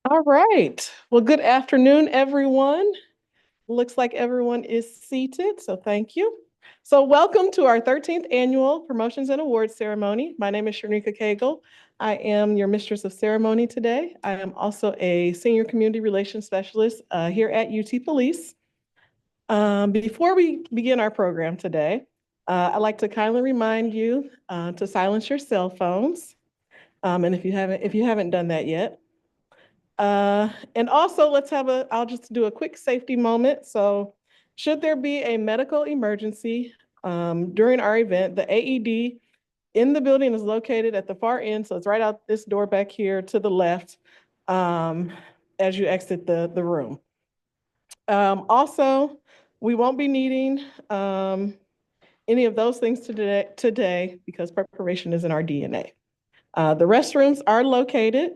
All right. Well, good afternoon, everyone. Looks like everyone is seated, so thank you. So welcome to our 13th annual Promotions and Awards Ceremony. My name is Shanika Cagle. I am your Mistress of Ceremony today. I am also a Senior Community Relations Specialist here at UT Police. Before we begin our program today, I'd like to kindly remind you to silence your cell phones. And if you haven't done that yet, and also I'll just do a quick safety moment. So should there be a medical emergency during our event, the AED in the building is located at the far end. So it's right out this door back here to the left as you exit the room. Also, we won't be needing any of those things today because preparation is in our DNA. The restrooms are located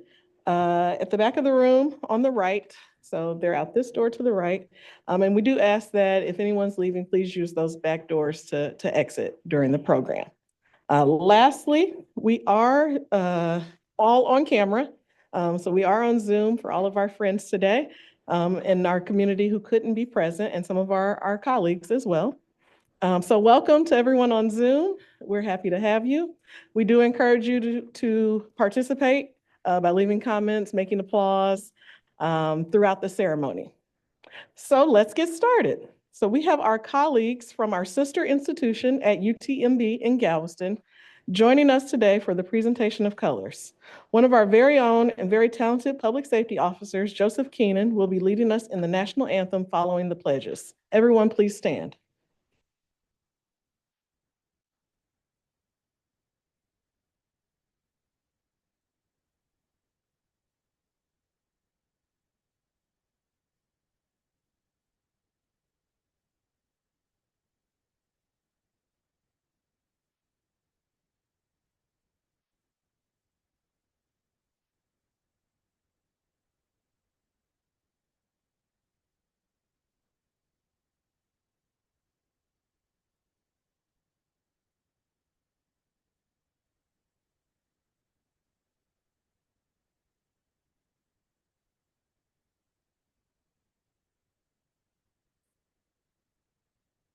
at the back of the room on the right. So they're out this door to the right. And we do ask that if anyone's leaving, please use those back doors to exit during the program. Lastly, we are all on camera. So we are on Zoom for all of our friends today in our community who couldn't be present and some of our colleagues as well. So welcome to everyone on Zoom. We're happy to have you. We do encourage you to participate by leaving comments, making applause throughout the ceremony. So let's get started. So we have our colleagues from our sister institution at UTMB in Galveston joining us today for the presentation of colors. One of our very own and very talented public safety officers, Joseph Keenan, will be leading us in the national anthem following the pledges. Everyone, please stand.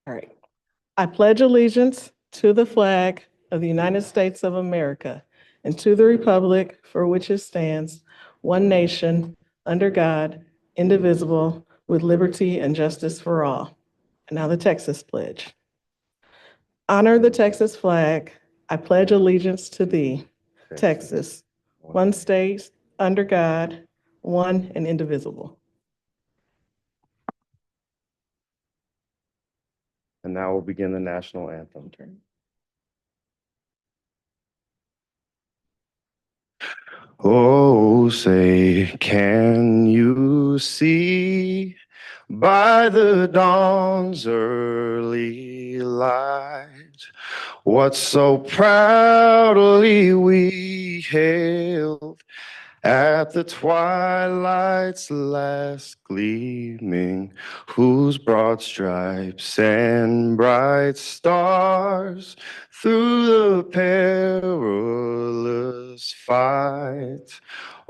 All right. I pledge allegiance to the flag of the United States of America and to the republic for which it stands, one nation, under God, indivisible, with liberty and justice for all. And now the Texas Pledge. Honor the Texas flag. I pledge allegiance to thee, Texas, one state, under God, one and indivisible. And now we'll begin the national anthem. Oh, say, can you see by the dawn's early light what so proudly we hailed at the twilight's last gleaming, whose broad stripes and bright stars through the perilous fight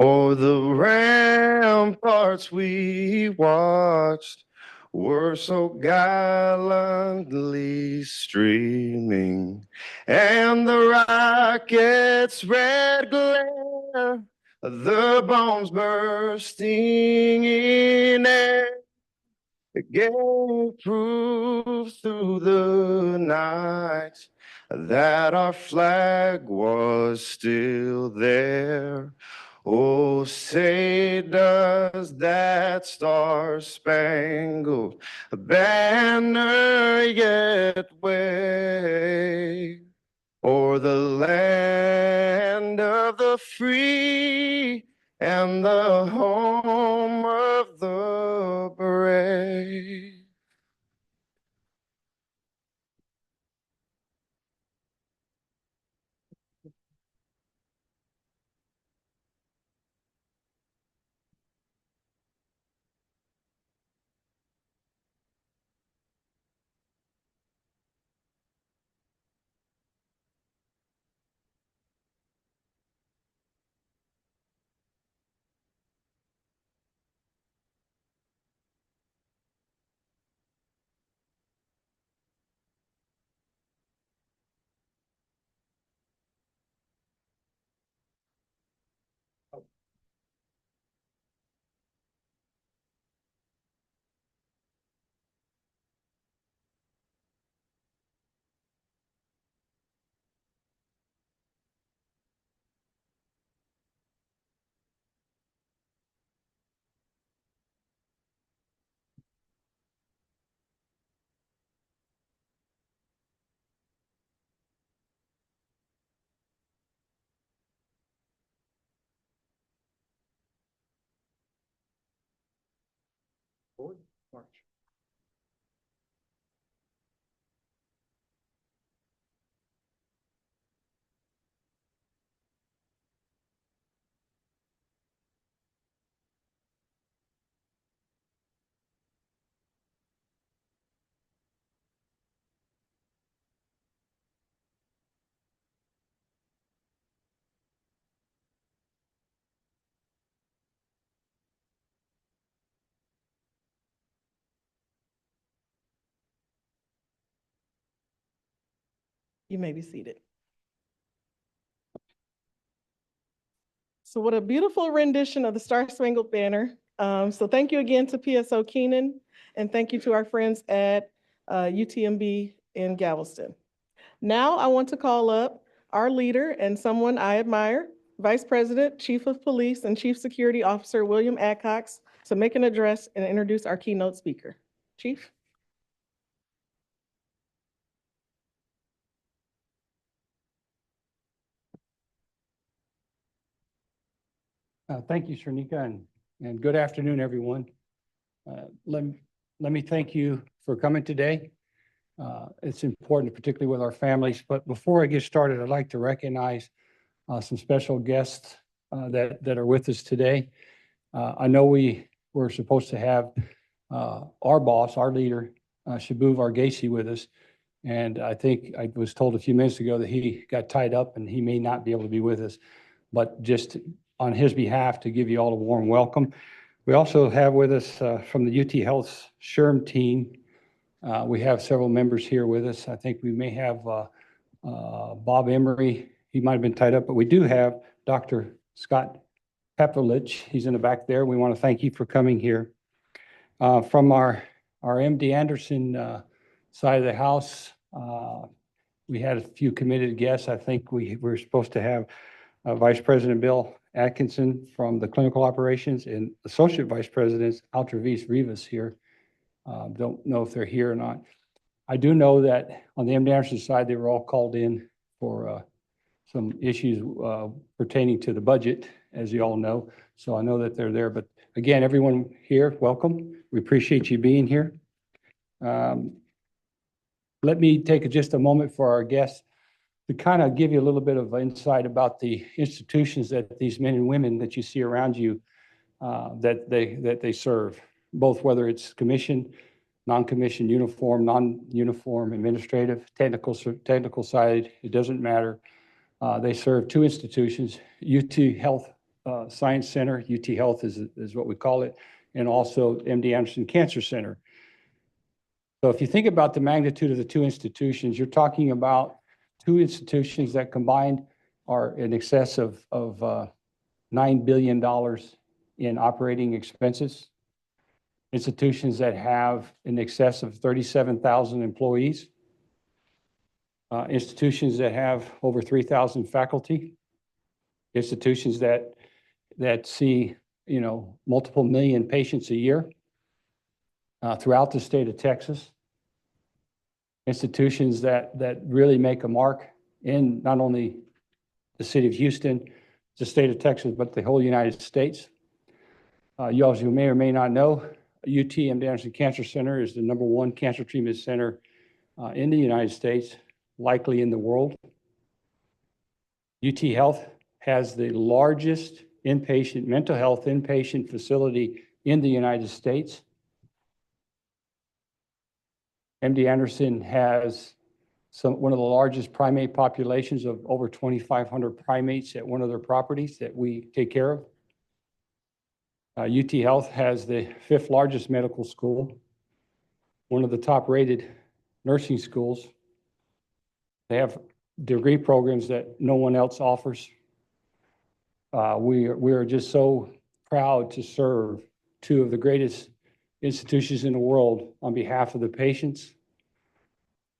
o'er the ramparts we watched were so gallantly streaming, and the rocket's red glare, the bombs bursting in air, gave proof through the night that our flag was still there. Oh, say does that star-spangled banner yet wave o'er the land of the free and the home of the brave? March. You may be seated. So what a beautiful rendition of the Star-Spangled Banner. So thank you again to PSO Keenan, and thank you to our friends at UTMB in Galveston. Now I want to call up our leader and someone I admire, Vice President, Chief of Police, and Chief Security Officer William Adcox, to make an address and introduce our keynote speaker. Chief? Thank you, Sharnika, and good afternoon, everyone. Let me thank you for coming today. It's important, particularly with our families. But before I get started, I'd like to recognize some special guests that are with us today. I know we were supposed to have our boss, our leader, Shabu Varghese, with us. And I think I was told a few minutes ago that he got tied up and he may not be able to be with us. But just on his behalf, to give you all a warm welcome. We also have with us from the UT Health SHRM team. We have several members here with us. I think we may have Bob Emery. He might have been tied up, but we do have Dr. Scott Pepperlich. He's in the back there. We want to thank you for coming here. From our MD Anderson side of the house, we had a few committed guests. I think we were supposed to have Vice President Bill Atkinson from the clinical operations and Associate Vice Presidents Altravis Rivas here. Don't know if they're here or not. I do know that on the MD Anderson side, they were all called in for some issues pertaining to the budget, as you all know. So I know that they're there. But again, everyone here, welcome. We appreciate you being here. Let me take just a moment for our guests to kind of give you a little bit of insight about the institutions that these men and women that you see around you that they serve, both whether it's commissioned, non-commissioned, uniform, non-uniform, administrative, technical side, it doesn't matter. They serve two institutions, UT Health Science Center, UT Health is what we call it, and also MD Anderson Cancer Center. So if you think about the magnitude of the two institutions, you're talking about two institutions that combined are in excess of $9 billion in operating expenses. Institutions that have in excess of 37,000 employees. Institutions that have over 3,000 faculty. Institutions that see, multiple million patients a year throughout the state of Texas. Institutions that really make a mark in not only the city of Houston, the state of Texas, but the whole United States. You may or may not know, UT MD Anderson Cancer Center is the #1 cancer treatment center in the United States, likely in the world. UT Health has the largest mental health inpatient facility in the United States. MD Anderson has one of the largest primate populations of over 2,500 primates at one of their properties that we take care of. UT Health has the 5th largest medical school, one of the top-rated nursing schools. They have degree programs that no one else offers. We are just so proud to serve two of the greatest institutions in the world on behalf of the patients,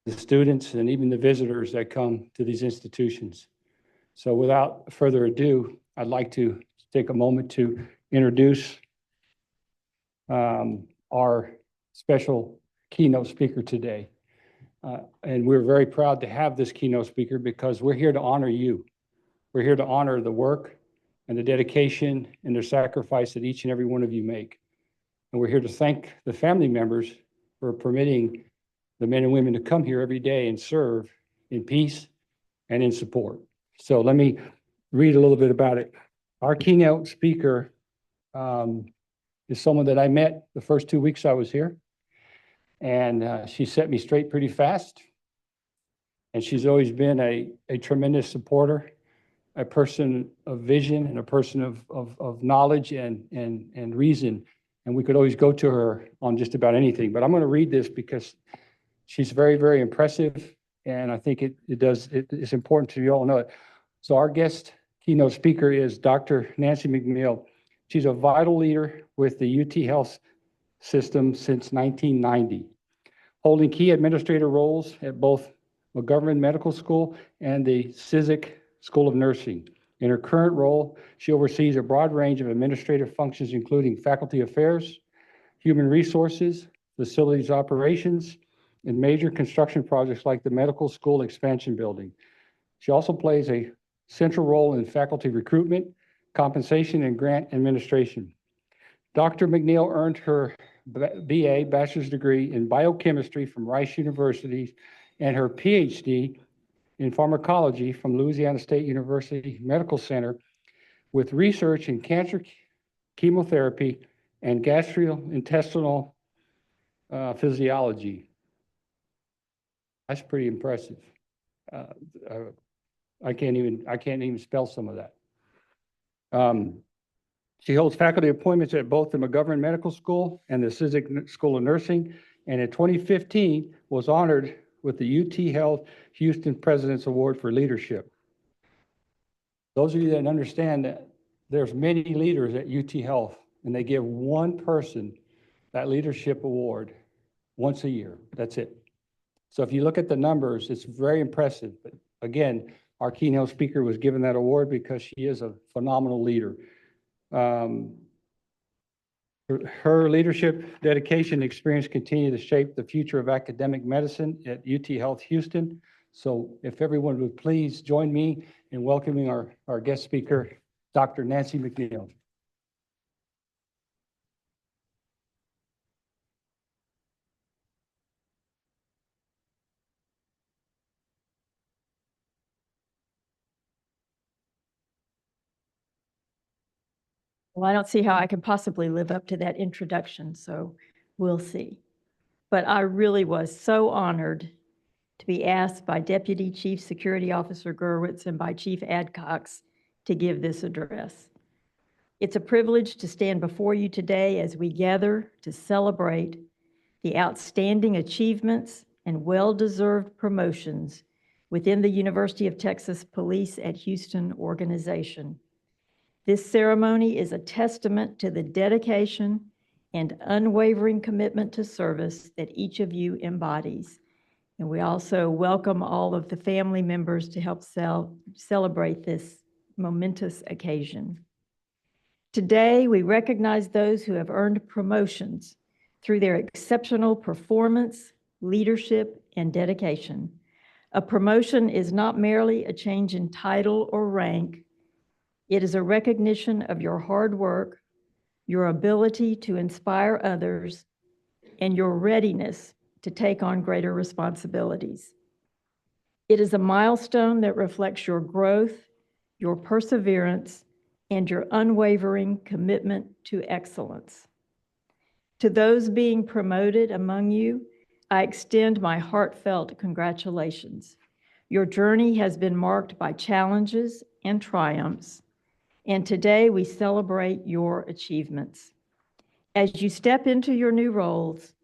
the students, and even the visitors that come to these institutions. So without further ado, I'd like to take a moment to introduce our special keynote speaker today. And we're very proud to have this keynote speaker because we're here to honor you. We're here to honor the work and the dedication and the sacrifice that each and every one of you make. And we're here to thank the family members for permitting the men and women to come here every day and serve in peace and in support. So let me read a little bit about it. Our keynote speaker is someone that I met the first 2 weeks I was here. And she set me straight pretty fast. And she's always been a tremendous supporter, a person of vision and a person of knowledge and reason. And we could always go to her on just about anything. But I'm going to read this because she's very, very impressive. And I think it's important to you all know it. So our guest keynote speaker is Dr. Nancy McNeil. She's a vital leader with the UT Health system since 1990, holding key administrator roles at both McGovern Medical School and the CISIC School of Nursing. In her current role, she oversees a broad range of administrative functions, including faculty affairs, human resources, facilities operations, and major construction projects like the medical school expansion building. She also plays a central role in faculty recruitment, compensation, and grant administration. Dr. McNeil earned her BA, bachelor's degree in biochemistry from Rice University, and her PhD in pharmacology from Louisiana State University Medical Center with research in cancer, chemotherapy, and gastrointestinal physiology. That's pretty impressive. I can't even spell some of that. She holds faculty appointments at both the McGovern Medical School and the CISIC School of Nursing, and in 2015 was honored with the UT Health Houston President's Award for Leadership. Those of you that understand that there's many leaders at UT Health, and they give one person that leadership award once a year. That's it. So if you look at the numbers, it's very impressive. But again, our keynote speaker was given that award because she is a phenomenal leader. Her leadership, dedication, and experience continue to shape the future of academic medicine at UT Health Houston. So if everyone would please join me in welcoming our guest speaker, Dr. Nancy McNeil. Well, I don't see how I can possibly live up to that introduction, so we'll see. But I really was so honored to be asked by Deputy Chief Security Officer Gurwitz and by Chief Adcox to give this address. It's a privilege to stand before you today as we gather to celebrate the outstanding achievements and well-deserved promotions within the University of Texas Police at Houston organization. This ceremony is a testament to the dedication and unwavering commitment to service that each of you embodies. And we also welcome all of the family members to help celebrate this momentous occasion. Today, we recognize those who have earned promotions through their exceptional performance, leadership, and dedication. A promotion is not merely a change in title or rank. It is a recognition of your hard work, your ability to inspire others, and your readiness to take on greater responsibilities. It is a milestone that reflects your growth, your perseverance, and your unwavering commitment to excellence. To those being promoted among you, I extend my heartfelt congratulations. Your journey has been marked by challenges and triumphs, and today we celebrate your achievements. As you step into your new roles,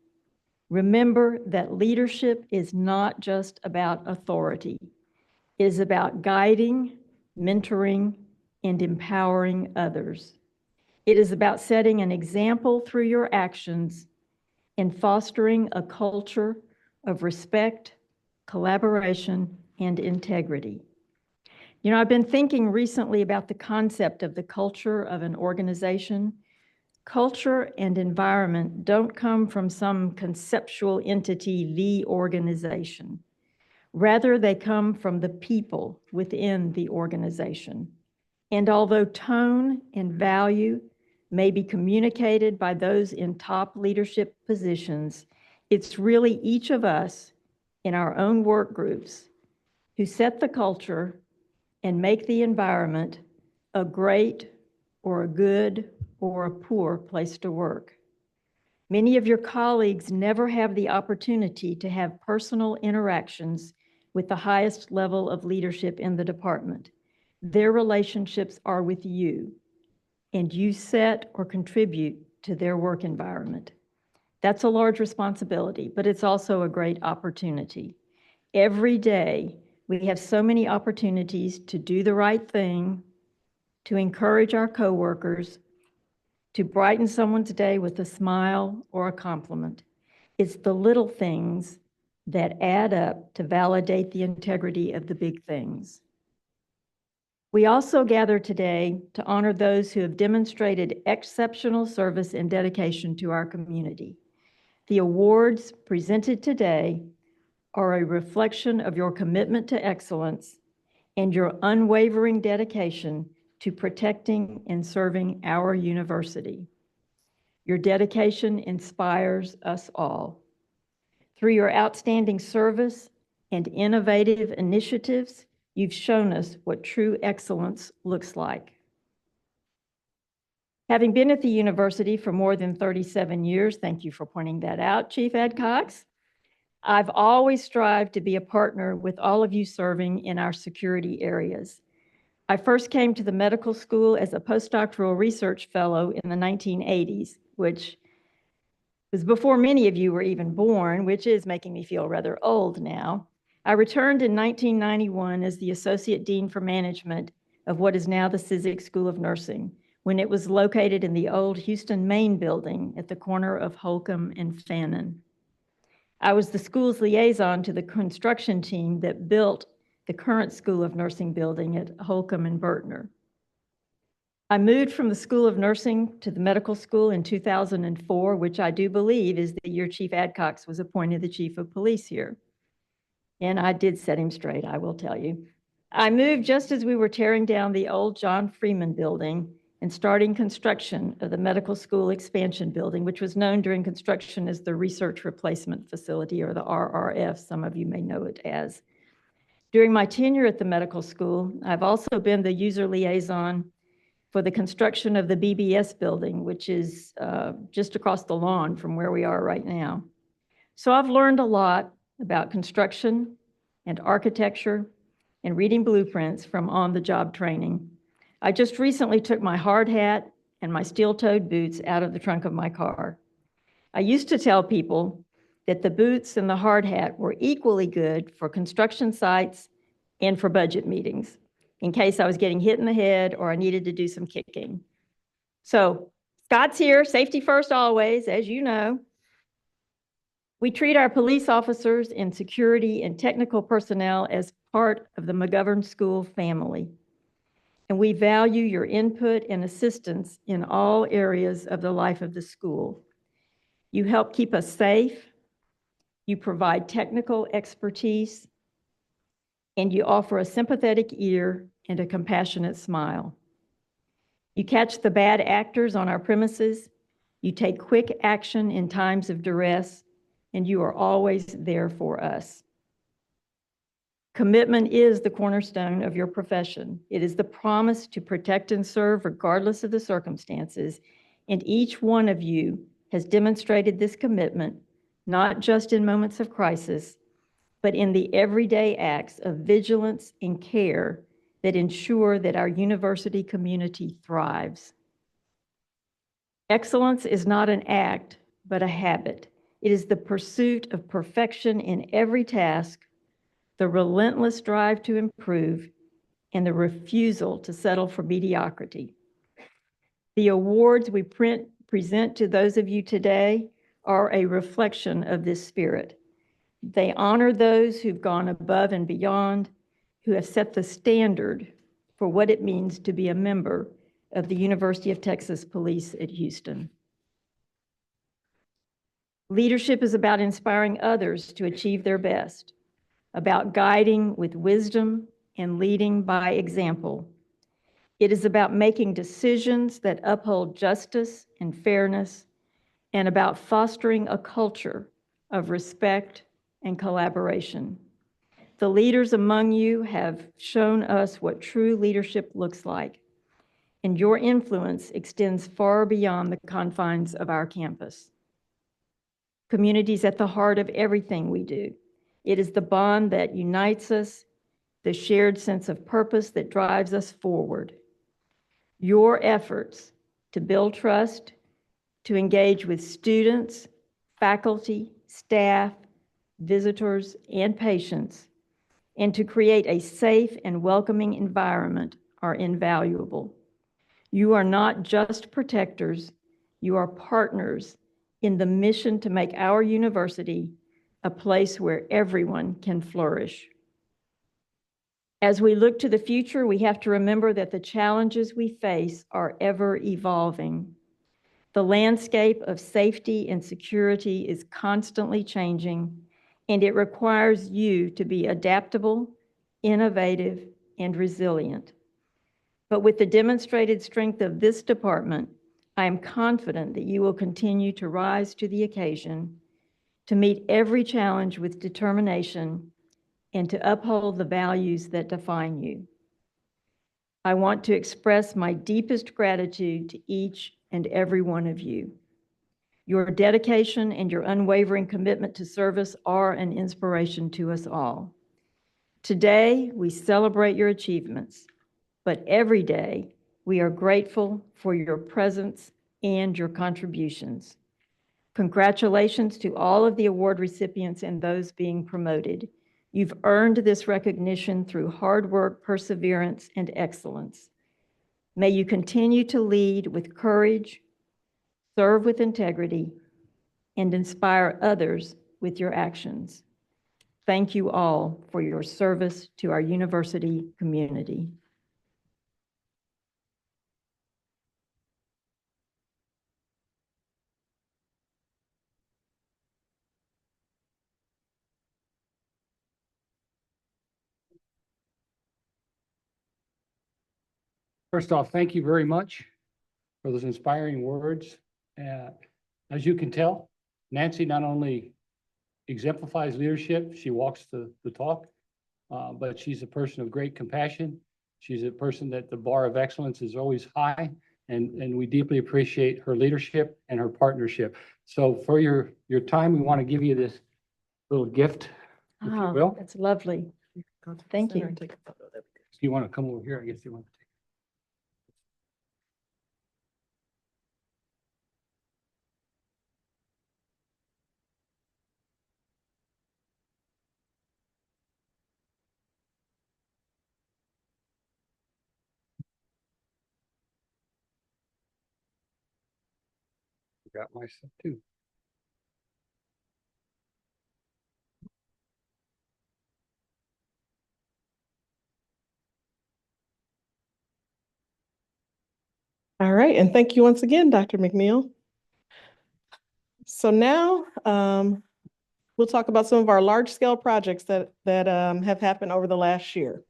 remember that leadership is not just about authority. It is about guiding, mentoring, and empowering others. It is about setting an example through your actions and fostering a culture of respect, collaboration, and integrity. You know, I've been thinking recently about the concept of the culture of an organization. Culture and environment don't come from some conceptual entity, the organization. Rather, they come from the people within the organization. And although tone and value may be communicated by those in top leadership positions, it's really each of us in our own work groups who set the culture and make the environment a great or a good or a poor place to work. Many of your colleagues never have the opportunity to have personal interactions with the highest level of leadership in the department. Their relationships are with you, and you set or contribute to their work environment. That's a large responsibility, but it's also a great opportunity. Every day, we have so many opportunities to do the right thing, to encourage our coworkers, to brighten someone's day with a smile or a compliment. It's the little things that add up to validate the integrity of the big things. We also gather today to honor those who have demonstrated exceptional service and dedication to our community. The awards presented today are a reflection of your commitment to excellence and your unwavering dedication to protecting and serving our university. Your dedication inspires us all. Through your outstanding service and innovative initiatives, you've shown us what true excellence looks like. Having been at the university for more than 37 years, thank you for pointing that out, Chief Adcox, I've always strived to be a partner with all of you serving in our security areas. I first came to the medical school as a postdoctoral research fellow in the 1980s, which was before many of you were even born, which is making me feel rather old now. I returned in 1991 as the Associate Dean for Management of what is now the Cizik School of Nursing, when it was located in the old Houston Main building at the corner of Holcomb and Fannin. I was the school's liaison to the construction team that built the current School of Nursing building at Holcomb and Bertner. I moved from the School of Nursing to the medical school in 2004, which I do believe is the year Chief Adcox was appointed the chief of police here. And I did set him straight, I will tell you. I moved just as we were tearing down the old John Freeman building and starting construction of the medical school expansion building, which was known during construction as the Research Replacement Facility, or the RRF, some of you may know it as. During my tenure at the medical school, I've also been the user liaison for the construction of the BBS building, which is just across the lawn from where we are right now. So I've learned a lot about construction and architecture and reading blueprints from on-the-job training. I just recently took my hard hat and my steel-toed boots out of the trunk of my car. I used to tell people that the boots and the hard hat were equally good for construction sites and for budget meetings, in case I was getting hit in the head or I needed to do some kicking. So Scott's here, safety first always, as you know. We treat our police officers and security and technical personnel as part of the McGovern School family. And we value your input and assistance in all areas of the life of the school. You help keep us safe, you provide technical expertise, and you offer a sympathetic ear and a compassionate smile. You catch the bad actors on our premises, you take quick action in times of duress, and you are always there for us. Commitment is the cornerstone of your profession. It is the promise to protect and serve regardless of the circumstances, and each one of you has demonstrated this commitment, not just in moments of crisis, but in the everyday acts of vigilance and care that ensure that our university community thrives. Excellence is not an act, but a habit. It is the pursuit of perfection in every task, the relentless drive to improve, and the refusal to settle for mediocrity. The awards we present to those of you today are a reflection of this spirit. They honor those who've gone above and beyond, who have set the standard for what it means to be a member of the University of Texas Police at Houston. Leadership is about inspiring others to achieve their best, about guiding with wisdom and leading by example. It is about making decisions that uphold justice and fairness, and about fostering a culture of respect and collaboration. The leaders among you have shown us what true leadership looks like, and your influence extends far beyond the confines of our campus. Community is at the heart of everything we do. It is the bond that unites us, the shared sense of purpose that drives us forward. Your efforts to build trust, to engage with students, faculty, staff, visitors, and patients, and to create a safe and welcoming environment are invaluable. You are not just protectors, you are partners in the mission to make our university a place where everyone can flourish. As we look to the future, we have to remember that the challenges we face are ever evolving. The landscape of safety and security is constantly changing, and it requires you to be adaptable, innovative, and resilient. But with the demonstrated strength of this department, I am confident that you will continue to rise to the occasion, to meet every challenge with determination, and to uphold the values that define you. I want to express my deepest gratitude to each and every one of you. Your dedication and your unwavering commitment to service are an inspiration to us all. Today, we celebrate your achievements, but every day, we are grateful for your presence and your contributions. Congratulations to all of the award recipients and those being promoted. You've earned this recognition through hard work, perseverance, and excellence. May you continue to lead with courage, serve with integrity, and inspire others with your actions. Thank you all for your service to our university community. First off, thank you very much for those inspiring words. As you can tell, Nancy not only exemplifies leadership, she walks the talk, but she's a person of great compassion. She's a person that the bar of excellence is always high, and we deeply appreciate her leadership and her partnership. So for your time, we want to give you this little gift, if you will. That's lovely. Thank you. If you want to come over here, I guess you want to take. Got my stuff too. All right, and thank you once again, Dr. McNeil. So now we'll talk about some of our large-scale projects that have happened over the last year.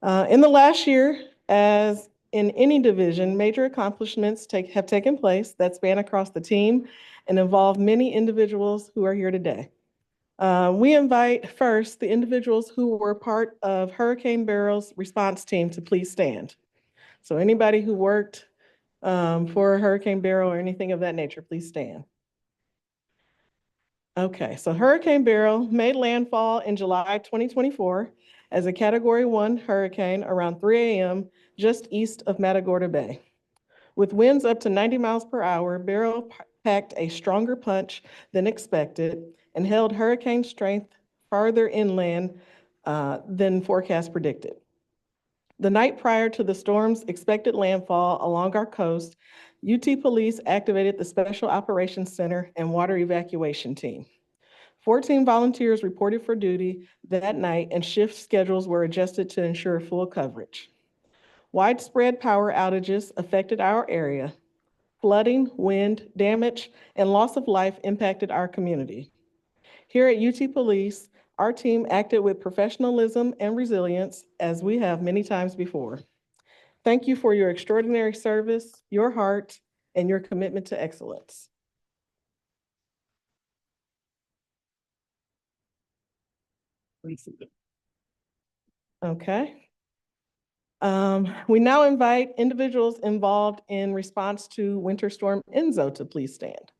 In the last year, as in any division, major accomplishments have taken place that span across the team and involve many individuals who are here today. We invite first the individuals who were part of Hurricane Barrel's response team to please stand. So anybody who worked for Hurricane Barrel or anything of that nature, please stand. Okay, so Hurricane Beryl made landfall in July 2024 as a Category 1 hurricane around 3 a.m. just east of Matagorda Bay. With winds up to 90 miles per hour, Beryl packed a stronger punch than expected and held hurricane strength farther inland than forecast predicted. The night prior to the storm's expected landfall along our coast, UT Police activated the Special Operations Center and Water Evacuation Team. 14 volunteers reported for duty that night, and shift schedules were adjusted to ensure full coverage. Widespread power outages affected our area. Flooding, wind, damage, and loss of life impacted our community. Here at UT Police, our team acted with professionalism and resilience, as we have many times before. Thank you for your extraordinary service, your heart, and your commitment to excellence. Okay. We now invite individuals involved in response to Winter Storm Enzo to please stand.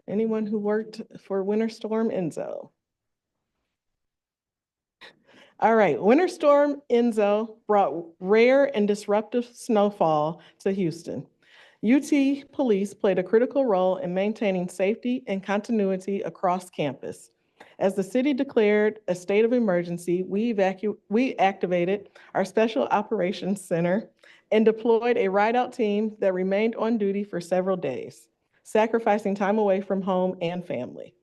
Anyone who worked for Winter Storm Enzo? All right, Winter Storm Enzo brought rare and disruptive snowfall to Houston. UT Police played a critical role in maintaining safety and continuity across campus. As the city declared a state of emergency, we activated our Special Operations Center and deployed a ride-out team that remained on duty for several days, sacrificing time away from home and family.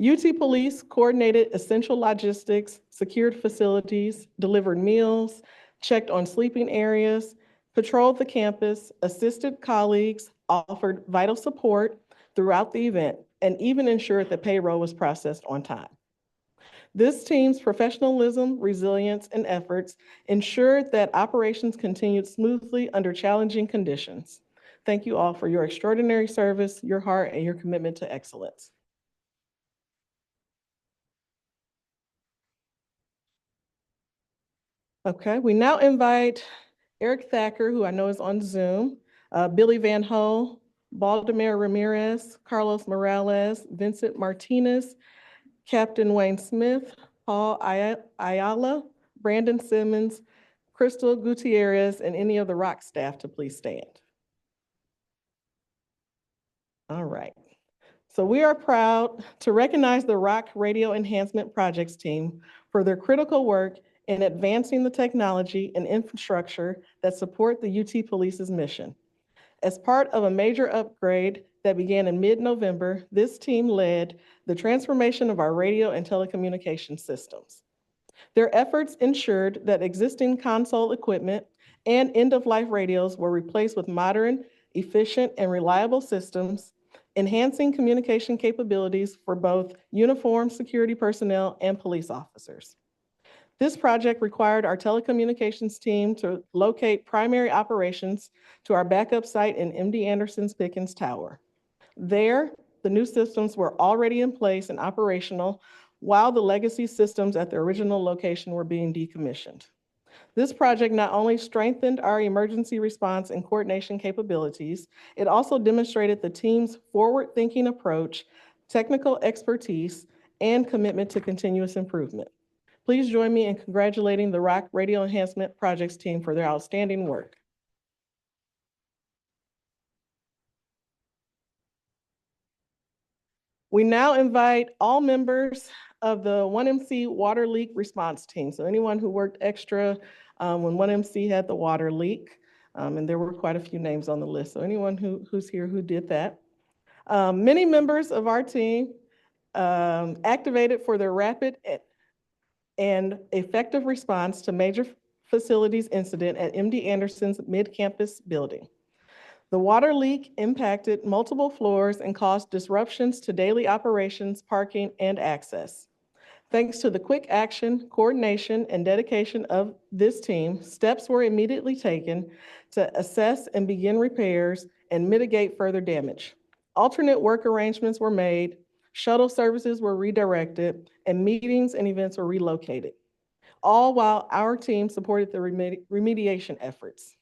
UT Police coordinated essential logistics, secured facilities, delivered meals, checked on sleeping areas, patrolled the campus, assisted colleagues, offered vital support throughout the event, and even ensured that payroll was processed on time. This team's professionalism, resilience, and efforts ensured that operations continued smoothly under challenging conditions. Thank you all for your extraordinary service, your heart, and your commitment to excellence. Okay, we now invite Eric Thacker, who I know is on Zoom, Billy Van Ho, Baldomir Ramirez, Carlos Morales, Vincent Martinez, Captain Wayne Smith, Paul Ayala, Brandon Simmons, Crystal Gutierrez, and any of the ROC staff to please stand. All right. So we are proud to recognize the ROC Radio Enhancement Projects team for their critical work in advancing the technology and infrastructure that support the UT Police's mission. As part of a major upgrade that began in mid-November, this team led the transformation of our radio and telecommunication systems. Their efforts ensured that existing console equipment and end-of-life radios were replaced with modern, efficient, and reliable systems, enhancing communication capabilities for both uniformed security personnel and police officers. This project required our telecommunications team to locate primary operations to our backup site in MD Anderson's Pickens Tower. There, the new systems were already in place and operational, while the legacy systems at the original location were being decommissioned. This project not only strengthened our emergency response and coordination capabilities, it also demonstrated the team's forward-thinking approach, technical expertise, and commitment to continuous improvement. Please join me in congratulating the ROC Radio Enhancement Projects team for their outstanding work. We now invite all members of the 1MC water leak response team. So anyone who worked extra when 1MC had the water leak, and there were quite a few names on the list. So anyone who's here who did that. Many members of our team activated for their rapid and effective response to major facilities incident at MD Anderson's mid-campus building. The water leak impacted multiple floors and caused disruptions to daily operations, parking, and access. Thanks to the quick action, coordination, and dedication of this team, steps were immediately taken to assess and begin repairs and mitigate further damage. Alternate work arrangements were made, shuttle services were redirected, and meetings and events were relocated, all while our team supported the remediation efforts.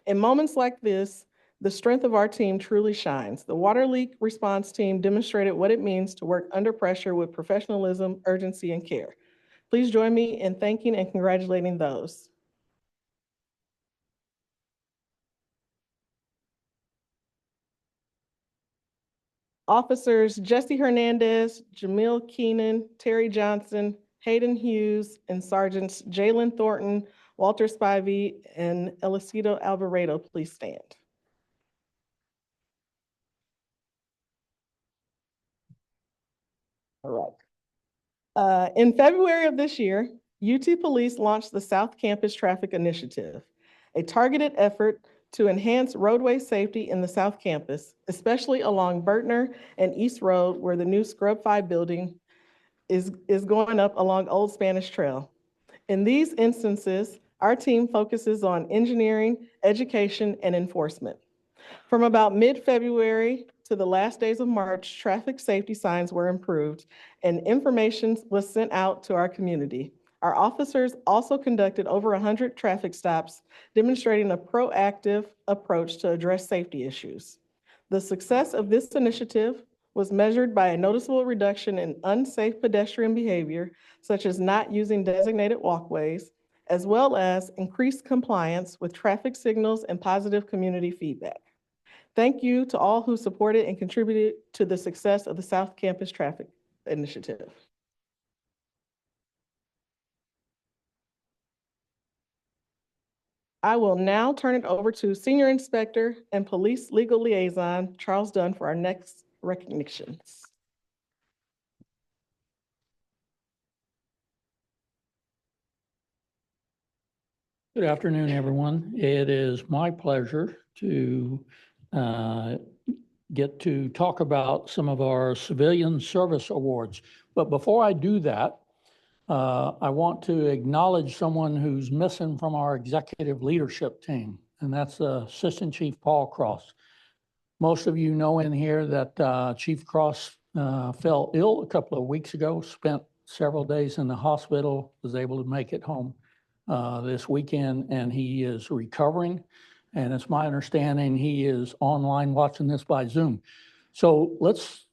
In moments like this, the strength of our team truly shines. The water leak response team demonstrated what it means to work under pressure with professionalism, urgency, and care. Please join me in thanking and congratulating those. Officers Jesse Hernandez, Jamil Keenan, Terry Johnson, Hayden Hughes, and Sergeants Jalen Thornton, Walter Spivey, and Elisito Alvarado, please stand. All right. In February of this year, UT Police launched the South Campus Traffic Initiative, a targeted effort to enhance roadway safety in the South Campus, especially along Bertner and East Road, where the new Scrub 5 building is going up along Old Spanish Trail. In these instances, our team focuses on engineering, education, and enforcement. From about mid-February to the last days of March, traffic safety signs were improved and information was sent out to our community. Our officers also conducted over 100 traffic stops, demonstrating a proactive approach to address safety issues. The success of this initiative was measured by a noticeable reduction in unsafe pedestrian behavior, such as not using designated walkways, as well as increased compliance with traffic signals and positive community feedback. Thank you to all who supported and contributed to the success of the South Campus Traffic Initiative. I will now turn it over to Senior Inspector and Police Legal Liaison, Charles Dunn, for our next recognitions. Good afternoon, everyone. It is my pleasure to get to talk about some of our civilian service awards. But before I do that, I want to acknowledge someone who's missing from our executive leadership team, and that's Assistant Chief Paul Cross. Most of you know in here that Chief Cross fell ill a couple of weeks ago, spent several days in the hospital, was able to make it home this weekend, and he is recovering. And it's my understanding he is online watching this by Zoom. So let's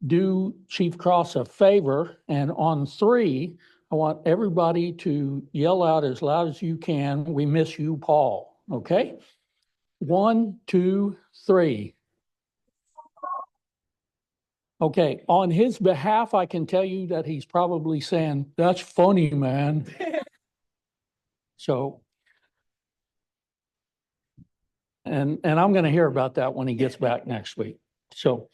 do Chief Cross a favor, and on 3, I want everybody to yell out as loud as you can, "We miss you, Paul," okay? 1, 2, 3. Okay, on his behalf, I can tell you that he's probably saying, "That's funny, man." So, And I'm going to hear about that when he gets back next week. So,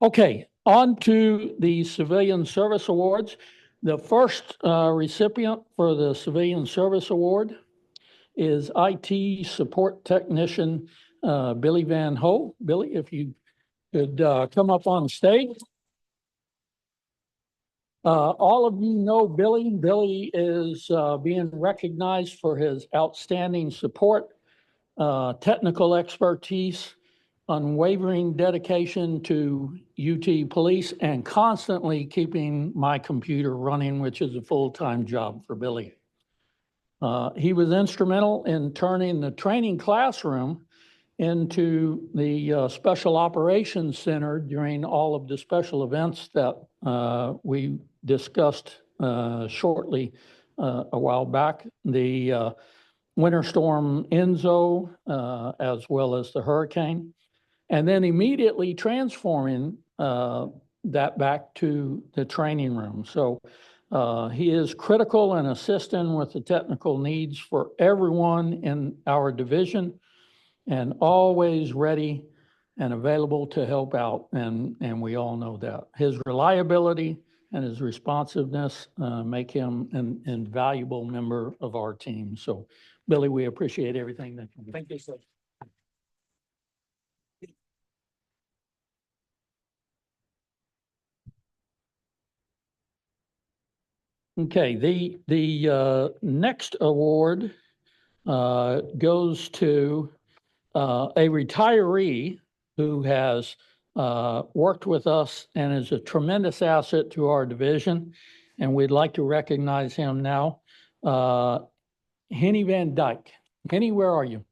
okay, on to the Civilian Service Awards. The first recipient for the Civilian Service Award is IT Support Technician Billy Van Ho. Billy, if you could come up on stage. All of you know Billy. Billy is being recognized for his outstanding support, technical expertise, unwavering dedication to UT Police, and constantly keeping my computer running, which is a full-time job for Billy. He was instrumental in turning the training classroom into the Special Operations Center during all of the special events that we discussed shortly a while back. The Winter Storm Enzo, as well as the hurricane, and then immediately transforming that back to the training room. So he is critical in assisting with the technical needs for everyone in our division, and always ready and available to help out. And we all know that. His reliability and his responsiveness make him an invaluable member of our team. So, Billy, we appreciate everything that you do. Thank you, sir. Okay, the next award goes to a retiree who has worked with us and is a tremendous asset to our division, and we'd like to recognize him now. Henny Van Dyke. Henny, where are you?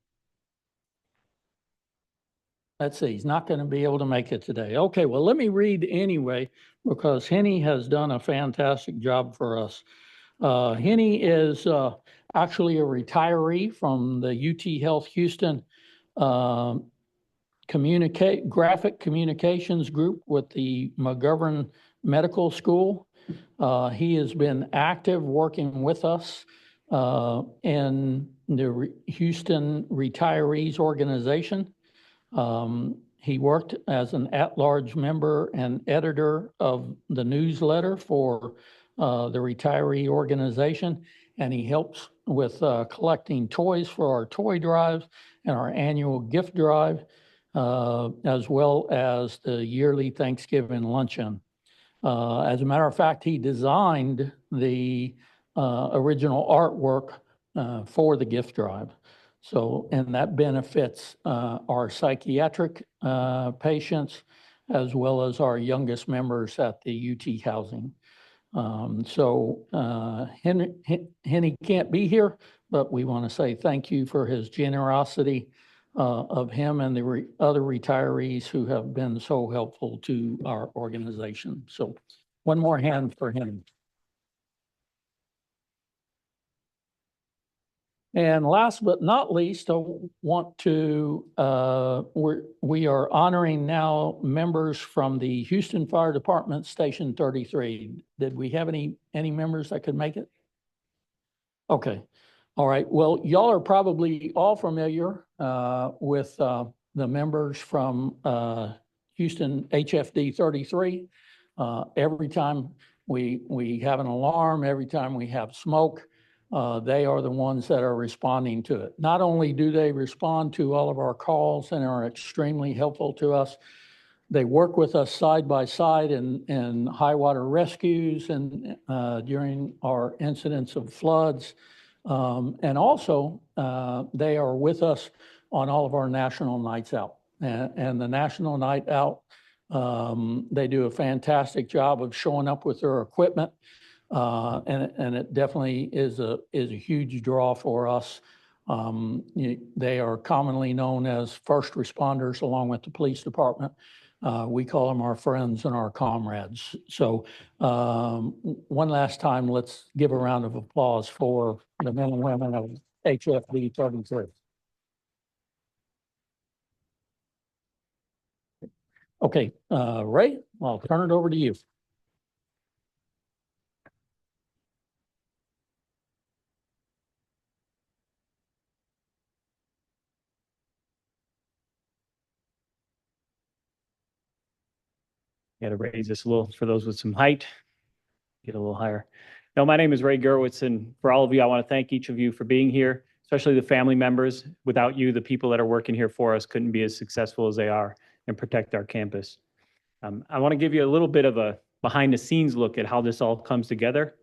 Let's see, he's not going to be able to make it today. Okay, well, let me read anyway, because Henny has done a fantastic job for us. Henny is actually a retiree from the UT Health Houston graphic communications group with the McGovern Medical School. He has been active working with us in the Houston Retirees Organization. He worked as an at-large member and editor of the newsletter for the retiree organization, and he helps with collecting toys for our toy drive and our annual gift drive, as well as the yearly Thanksgiving luncheon. As a matter of fact, he designed the original artwork for the gift drive. So, and that benefits our psychiatric patients, as well as our youngest members at the UT Housing. Henny can't be here, but we want to say thank you for his generosity of him and the other retirees who have been so helpful to our organization. So one more hand for him. And last but not least, I want to, we are honoring now members from the Houston Fire Department Station 33. Did we have any members that could make it? Okay. All right. Well, y'all are probably all familiar with the members from Houston HFD 33. Every time we have an alarm, every time we have smoke, they are the ones that are responding to it. Not only do they respond to all of our calls and are extremely helpful to us, they work with us side by side in high water rescues and during our incidents of floods. And also, they are with us on all of our national nights out. And the National Night Out, they do a fantastic job of showing up with their equipment. And it definitely is a huge draw for us. They are commonly known as first responders along with the police department. We call them our friends and our comrades. So one last time, let's give a round of applause for the men and women of HFD 33. Okay, Ray, I'll turn it over to you. Got to raise this a little for those with some height. Get a little higher. No, my name is Ray Gerwitz, and for all of you, I want to thank each of you for being here, especially the family members. Without you, the people that are working here for us couldn't be as successful as they are and protect our campus. I want to give you a little bit of a behind-the-scenes look at how this all comes together.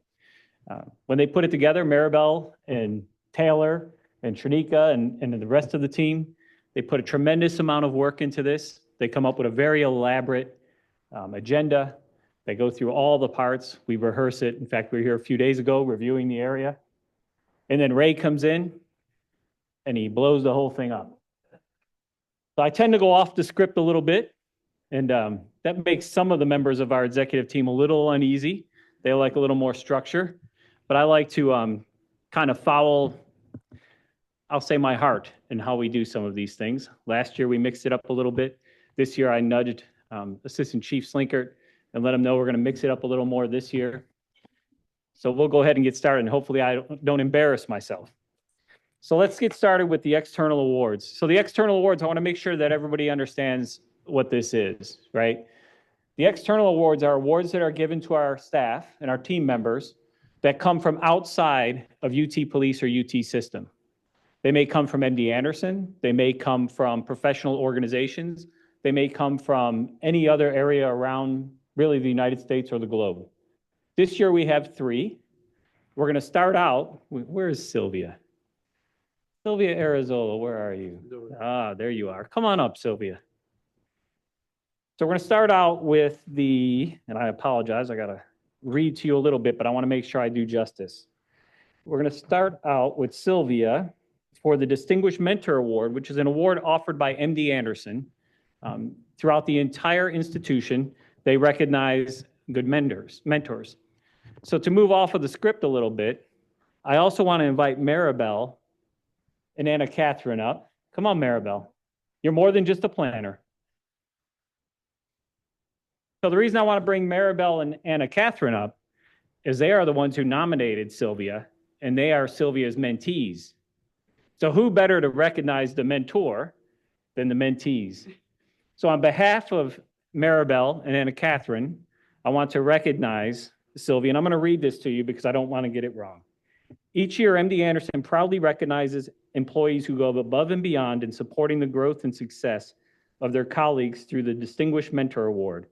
When they put it together, Maribel and Taylor and Shanika and the rest of the team, they put a tremendous amount of work into this. They come up with a very elaborate agenda. They go through all the parts. We rehearse it. In fact, we were here a few days ago reviewing the area. And then Ray comes in and he blows the whole thing up. So I tend to go off the script a little bit, and that makes some of the members of our executive team a little uneasy. They like a little more structure, but I like to kind of follow, I'll say, my heart in how we do some of these things. Last year, we mixed it up a little bit. This year, I nudged Assistant Chief Slinkert and let him know we're going to mix it up a little more this year. So we'll go ahead and get started, and hopefully I don't embarrass myself. So let's get started with the external awards. So the external awards, I want to make sure that everybody understands what this is, right? The external awards are awards that are given to our staff and our team members that come from outside of UT Police or UT system. They may come from MD Anderson. They may come from professional organizations. They may come from any other area around really the United States or the globe. This year we have 3. We're going to start out, where is Sylvia? Sylvia Arizola, where are you? Ah, there you are. Come on up, Sylvia. So we're going to start out with and I apologize, I got to read to you a little bit, but I want to make sure I do justice. We're going to start out with Sylvia for the Distinguished Mentor Award, which is an award offered by MD Anderson. Throughout the entire institution, they recognize good mentors. So to move off of the script a little bit, I also want to invite Maribel and Anna Catherine up. Come on, Maribel. You're more than just a planner. So the reason I want to bring Maribel and Anna Catherine up is they are the ones who nominated Sylvia, and they are Sylvia's mentees. So who better to recognize the mentor than the mentees? So on behalf of Maribel and Anna Catherine, I want to recognize Sylvia, and I'm going to read this to you because I don't want to get it wrong. Each year, MD Anderson proudly recognizes employees who go above and beyond in supporting the growth and success of their colleagues through the Distinguished Mentor Award.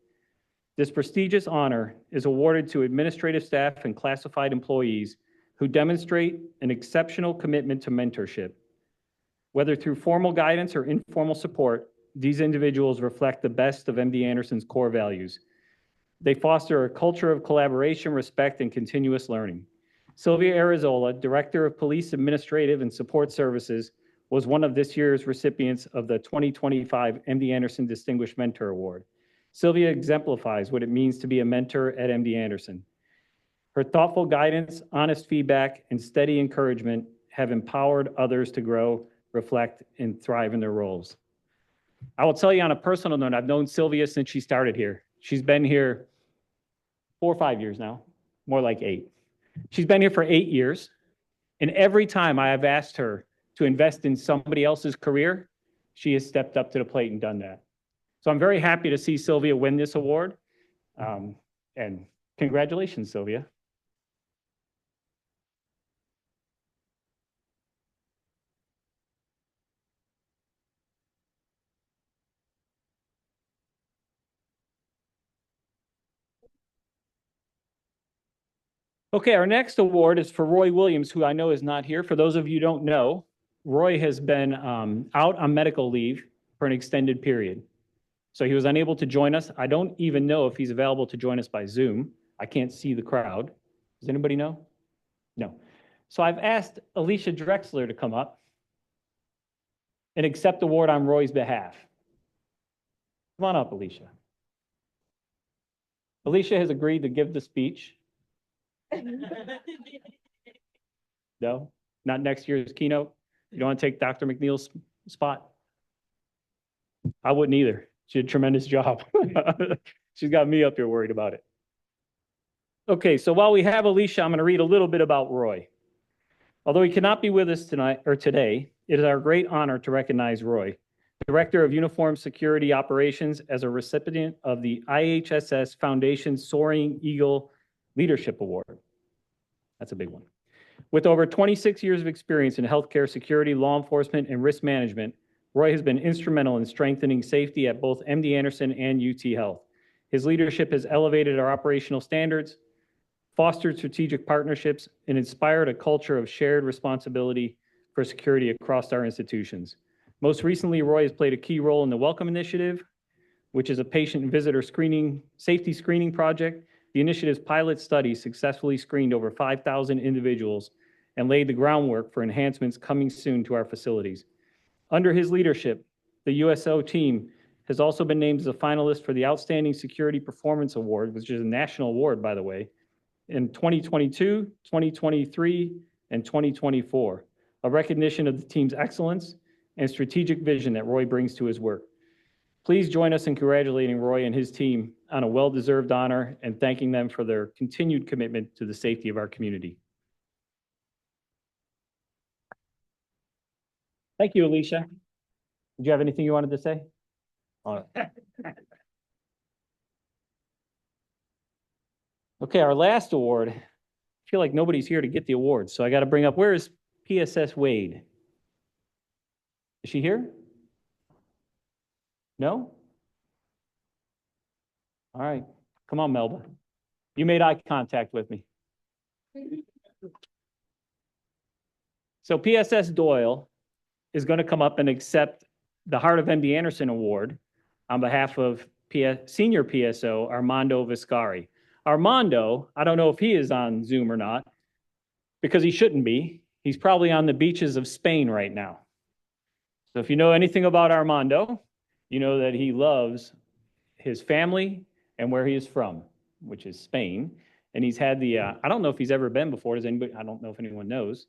This prestigious honor is awarded to administrative staff and classified employees who demonstrate an exceptional commitment to mentorship. Whether through formal guidance or informal support, these individuals reflect the best of MD Anderson's core values. They foster a culture of collaboration, respect, and continuous learning. Sylvia Arizola, Director of Police Administrative and Support Services, was one of this year's recipients of the 2025 MD Anderson Distinguished Mentor Award. Sylvia exemplifies what it means to be a mentor at MD Anderson. Her thoughtful guidance, honest feedback, and steady encouragement have empowered others to grow, reflect, and thrive in their roles. I will tell you on a personal note, I've known Sylvia since she started here. She's been here 4 or 5 years now, more like 8. She's been here for 8 years, and every time I have asked her to invest in somebody else's career, she has stepped up to the plate and done that. So I'm very happy to see Sylvia win this award, and congratulations, Sylvia. Okay, our next award is for Roy Williams, who I know is not here. For those of you who don't know, Roy has been out on medical leave for an extended period. So he was unable to join us. I don't even know if he's available to join us by Zoom. I can't see the crowd. Does anybody know? No. So I've asked Alicia Drexler to come up and accept the award on Roy's behalf. Come on up, Alicia. Alicia has agreed to give the speech. No, not next year's keynote. You don't want to take Dr. McNeil's spot? I wouldn't either. She did a tremendous job. She's got me up here worried about it. Okay, so while we have Alicia, I'm going to read a little bit about Roy. Although he cannot be with us tonight or today, it is our great honor to recognize Roy. Director of Uniform Security Operations as a recipient of the IHSS Foundation Soaring Eagle Leadership Award. That's a big one. With over 26 years of experience in healthcare security, law enforcement, and risk management, Roy has been instrumental in strengthening safety at both MD Anderson and UT Health. His leadership has elevated our operational standards, fostered strategic partnerships, and inspired a culture of shared responsibility for security across our institutions. Most recently, Roy has played a key role in the Welcome Initiative, which is a patient and visitor safety screening project. The initiative's pilot study successfully screened over 5,000 individuals and laid the groundwork for enhancements coming soon to our facilities. Under his leadership, the USO team has also been named as a finalist for the Outstanding Security Performance Award, which is a national award, by the way, in 2022, 2023, and 2024, a recognition of the team's excellence and strategic vision that Roy brings to his work. Please join us in congratulating Roy and his team on a well-deserved honor and thanking them for their continued commitment to the safety of our community. Thank you, Alicia. Did you have anything you wanted to say? All right. Okay, our last award. I feel like nobody's here to get the award, so I got to bring up, where is PSS Wade? Is she here? No? All right, come on, Melba. You made eye contact with me. So PSS Doyle is going to come up and accept the Heart of MD Anderson Award on behalf of Senior PSO Armando Viscari. Armando, I don't know if he is on Zoom or not, because he shouldn't be. He's probably on the beaches of Spain right now. So if you know anything about Armando, you know that he loves his family and where he is from, which is Spain. And he's had the, I don't know if he's ever been before. Does anybody? I don't know if anyone knows.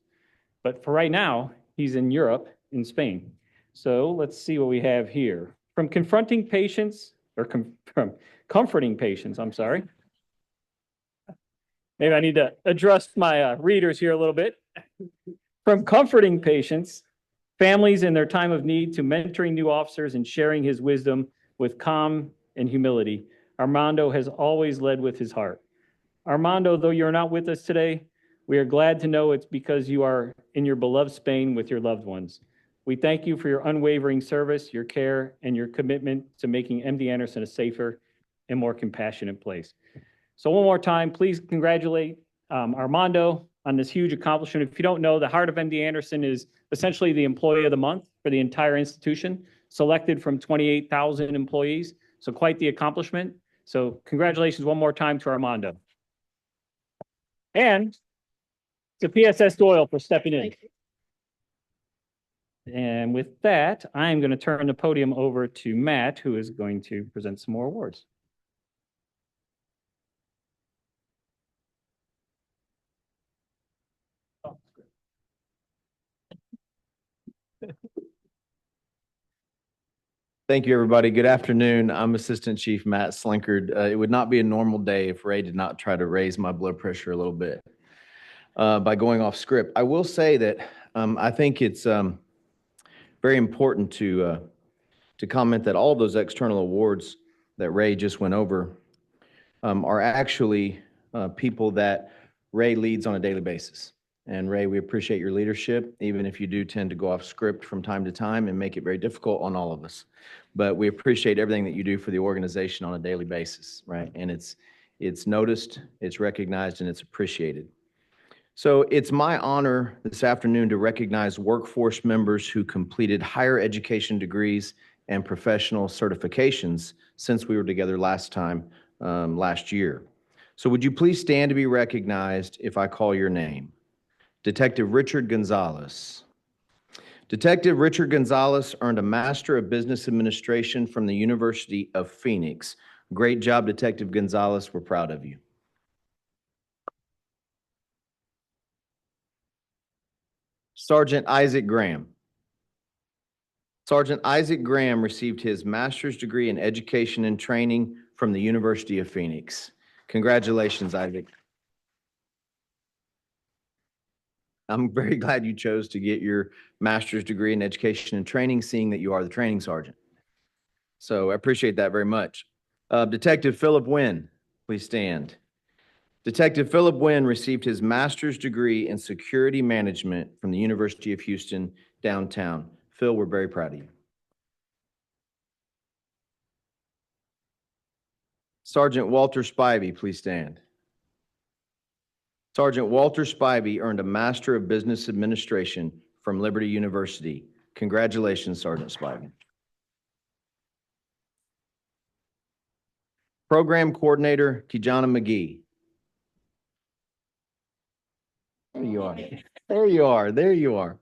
But for right now, he's in Europe, in Spain. So let's see what we have here. From confronting patients, or from comforting patients, I'm sorry. Maybe I need to adjust my readers here a little bit. From comforting patients, families in their time of need, to mentoring new officers and sharing his wisdom with calm and humility, Armando has always led with his heart. Armando, though you're not with us today, we are glad to know it's because you are in your beloved Spain with your loved ones. We thank you for your unwavering service, your care, and your commitment to making MD Anderson a safer and more compassionate place. So one more time, please congratulate Armando on this huge accomplishment. If you don't know, the Heart of MD Anderson is essentially the employee of the month for the entire institution, selected from 28,000 employees. So quite the accomplishment. So congratulations one more time to Armando. And to PSS Doyle for stepping in. And with that, I'm going to turn the podium over to Matt, who is going to present some more awards. Thank you, everybody. Good afternoon. I'm Assistant Chief Matt Slinkard. It would not be a normal day if Ray did not try to raise my blood pressure a little bit by going off script. I will say that I think it's very important to comment that all of those external awards that Ray just went over are actually people that Ray leads on a daily basis. And Ray, we appreciate your leadership, even if you do tend to go off script from time to time and make it very difficult on all of us. But we appreciate everything that you do for the organization on a daily basis, right? And it's noticed, it's recognized, and it's appreciated. So it's my honor this afternoon to recognize workforce members who completed higher education degrees and professional certifications since we were together last time, last year. So would you please stand to be recognized if I call your name? Detective Richard Gonzalez. Detective Richard Gonzalez earned a Master of Business Administration from the University of Phoenix. Great job, Detective Gonzalez. We're proud of you. Sergeant Isaac Graham. Sergeant Isaac Graham received his master's degree in education and training from the University of Phoenix. Congratulations, Isaac. I'm very glad you chose to get your master's degree in education and training, seeing that you are the training sergeant. So I appreciate that very much. Detective Philip Wynn, please stand. Detective Philip Wynn received his master's degree in security management from the University of Houston downtown. Phil, we're very proud of you. Sergeant Walter Spivey, please stand. Sergeant Walter Spivey earned a Master of Business Administration from Liberty University. Congratulations, Sergeant Spivey. Program Coordinator Kijana McGee. There you are. There you are. There you are.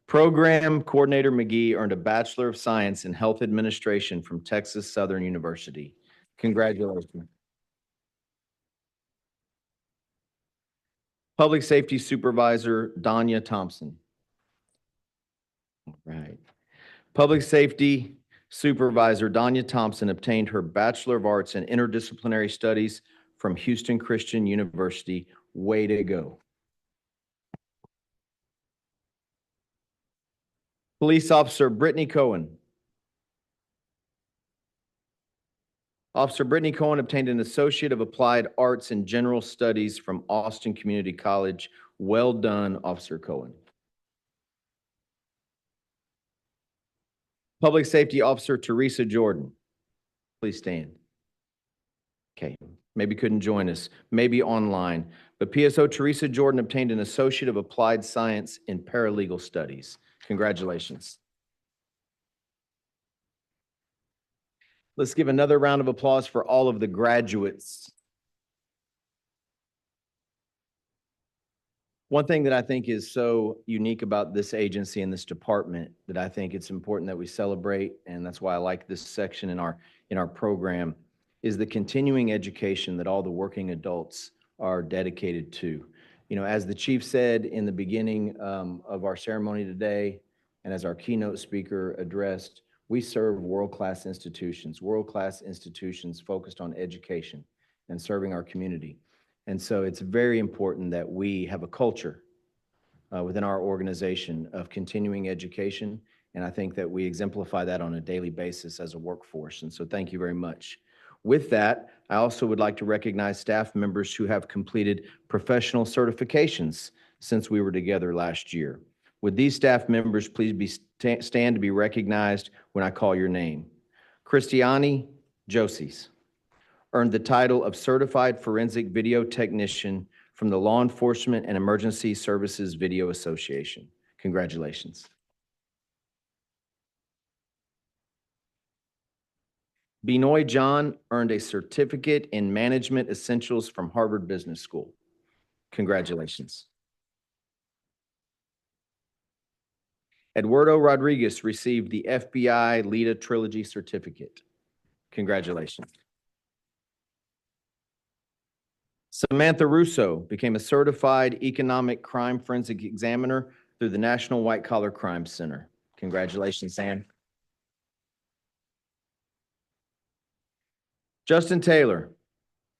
Program Coordinator McGee earned a Bachelor of Science in Health Administration from Texas Southern University. Congratulations. Public Safety Supervisor Danya Thompson. All right. Public Safety Supervisor Danya Thompson obtained her Bachelor of Arts in Interdisciplinary Studies from Houston Christian University. Way to go. Police Officer Brittany Cohen. Officer Brittany Cohen obtained an Associate of Applied Arts in General Studies from Austin Community College. Well done, Officer Cohen. Public Safety Officer Teresa Jordan. Please stand. Okay, maybe couldn't join us, maybe online, but PSO Teresa Jordan obtained an Associate of Applied Science in Paralegal Studies. Congratulations. Let's give another round of applause for all of the graduates. One thing that I think is so unique about this agency and this department that I think it's important that we celebrate, and that's why I like this section in our program, is the continuing education that all the working adults are dedicated to. You know, as the chief said in the beginning of our ceremony today, and as our keynote speaker addressed, we serve world-class institutions focused on education and serving our community. And so it's very important that we have a culture within our organization of continuing education. And I think that we exemplify that on a daily basis as a workforce. And so thank you very much. With that, I also would like to recognize staff members who have completed professional certifications since we were together last year. Would these staff members please stand to be recognized when I call your name? Christiani Josies earned the title of Certified Forensic Video Technician from the Law Enforcement and Emergency Services Video Association. Congratulations. Benoy John earned a Certificate in Management Essentials from Harvard Business School. Congratulations. Eduardo Rodriguez received the FBI LIDA Trilogy Certificate. Congratulations. Samantha Russo became a certified economic crime forensic examiner through the National White Collar Crime Center. Congratulations, Sam. Justin Taylor.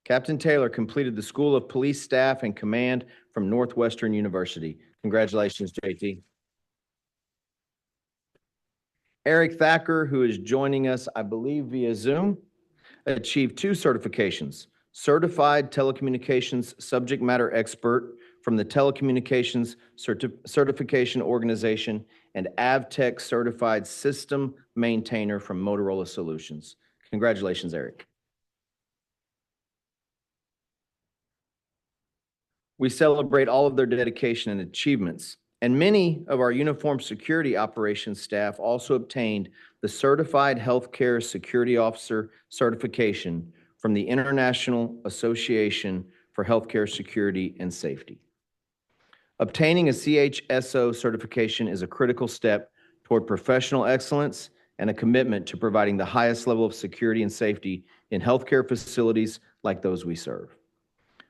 Captain Taylor completed the School of Police Staff and Command from Northwestern University. Congratulations, JT. Eric Thacker, who is joining us, I believe, via Zoom, achieved 2 certifications. Certified Telecommunications Subject Matter Expert from the Telecommunications Certification Organization and AvTech Certified System Maintainer from Motorola Solutions. Congratulations, Eric. We celebrate all of their dedication and achievements. And many of our uniformed security operations staff also obtained the Certified Healthcare Security Officer certification from the International Association for Healthcare Security and Safety. Obtaining a CHSO certification is a critical step toward professional excellence and a commitment to providing the highest level of security and safety in healthcare facilities like those we serve.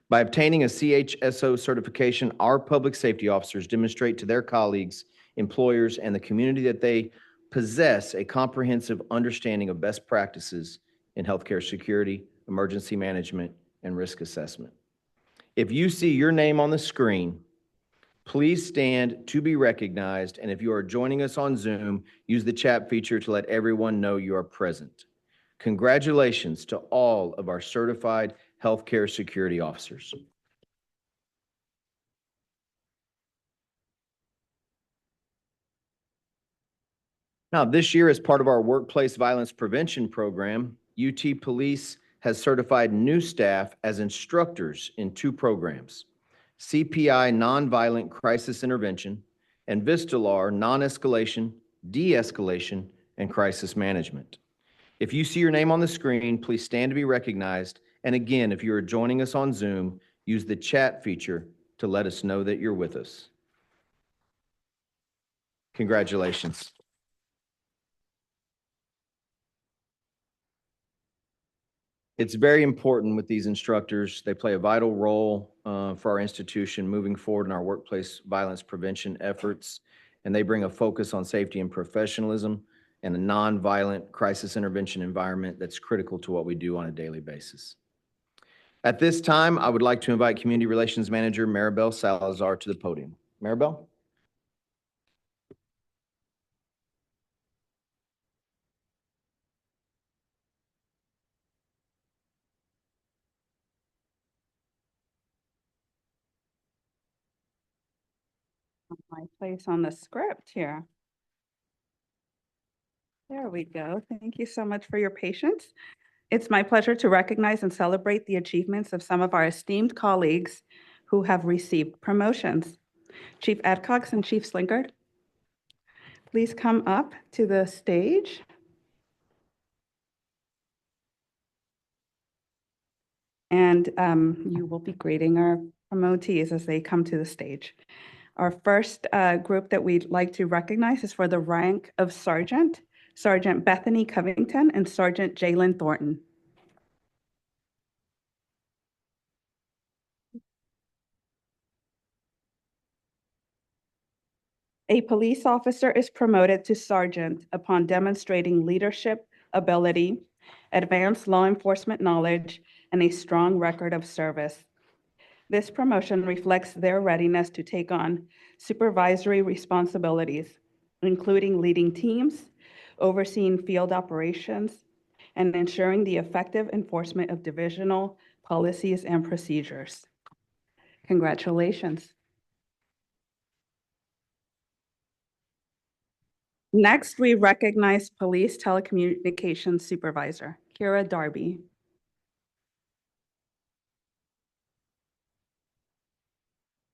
By obtaining a CHSO certification, our public safety officers demonstrate to their colleagues, employers, and the community that they possess a comprehensive understanding of best practices in healthcare security, emergency management, and risk assessment. If you see your name on the screen, Please stand to be recognized, and if you are joining us on Zoom, use the chat feature to let everyone know you are present. Congratulations to all of our certified healthcare security officers. Now, this year, as part of our workplace violence prevention program, UT Police has certified new staff as instructors in 2 programs, CPI Nonviolent Crisis Intervention and Vistalar Non-Escalation, De-Escalation, and Crisis Management. If you see your name on the screen, please stand to be recognized. And again, if you are joining us on Zoom, use the chat feature to let us know that you're with us. Congratulations. It's very important with these instructors. They play a vital role for our institution moving forward in our workplace violence prevention efforts, and they bring a focus on safety and professionalism and a nonviolent crisis intervention environment that's critical to what we do on a daily basis. At this time, I would like to invite Community Relations Manager Maribel Salazar to the podium. Maribel? My place on the script here. There we go. Thank you so much for your patience. It's my pleasure to recognize and celebrate the achievements of some of our esteemed colleagues who have received promotions. Chief Adcox and Chief Slinkard, please come up to the stage. And you will be greeting our promotees as they come to the stage. Our first group that we'd like to recognize is for the rank of Sergeant, Sergeant Bethany Covington and Sergeant Jalen Thornton. A police officer is promoted to sergeant upon demonstrating leadership ability, advanced law enforcement knowledge, and a strong record of service. This promotion reflects their readiness to take on supervisory responsibilities, including leading teams, overseeing field operations, and ensuring the effective enforcement of divisional policies and procedures. Congratulations. Next, we recognize Police Telecommunications Supervisor, Kira Darby.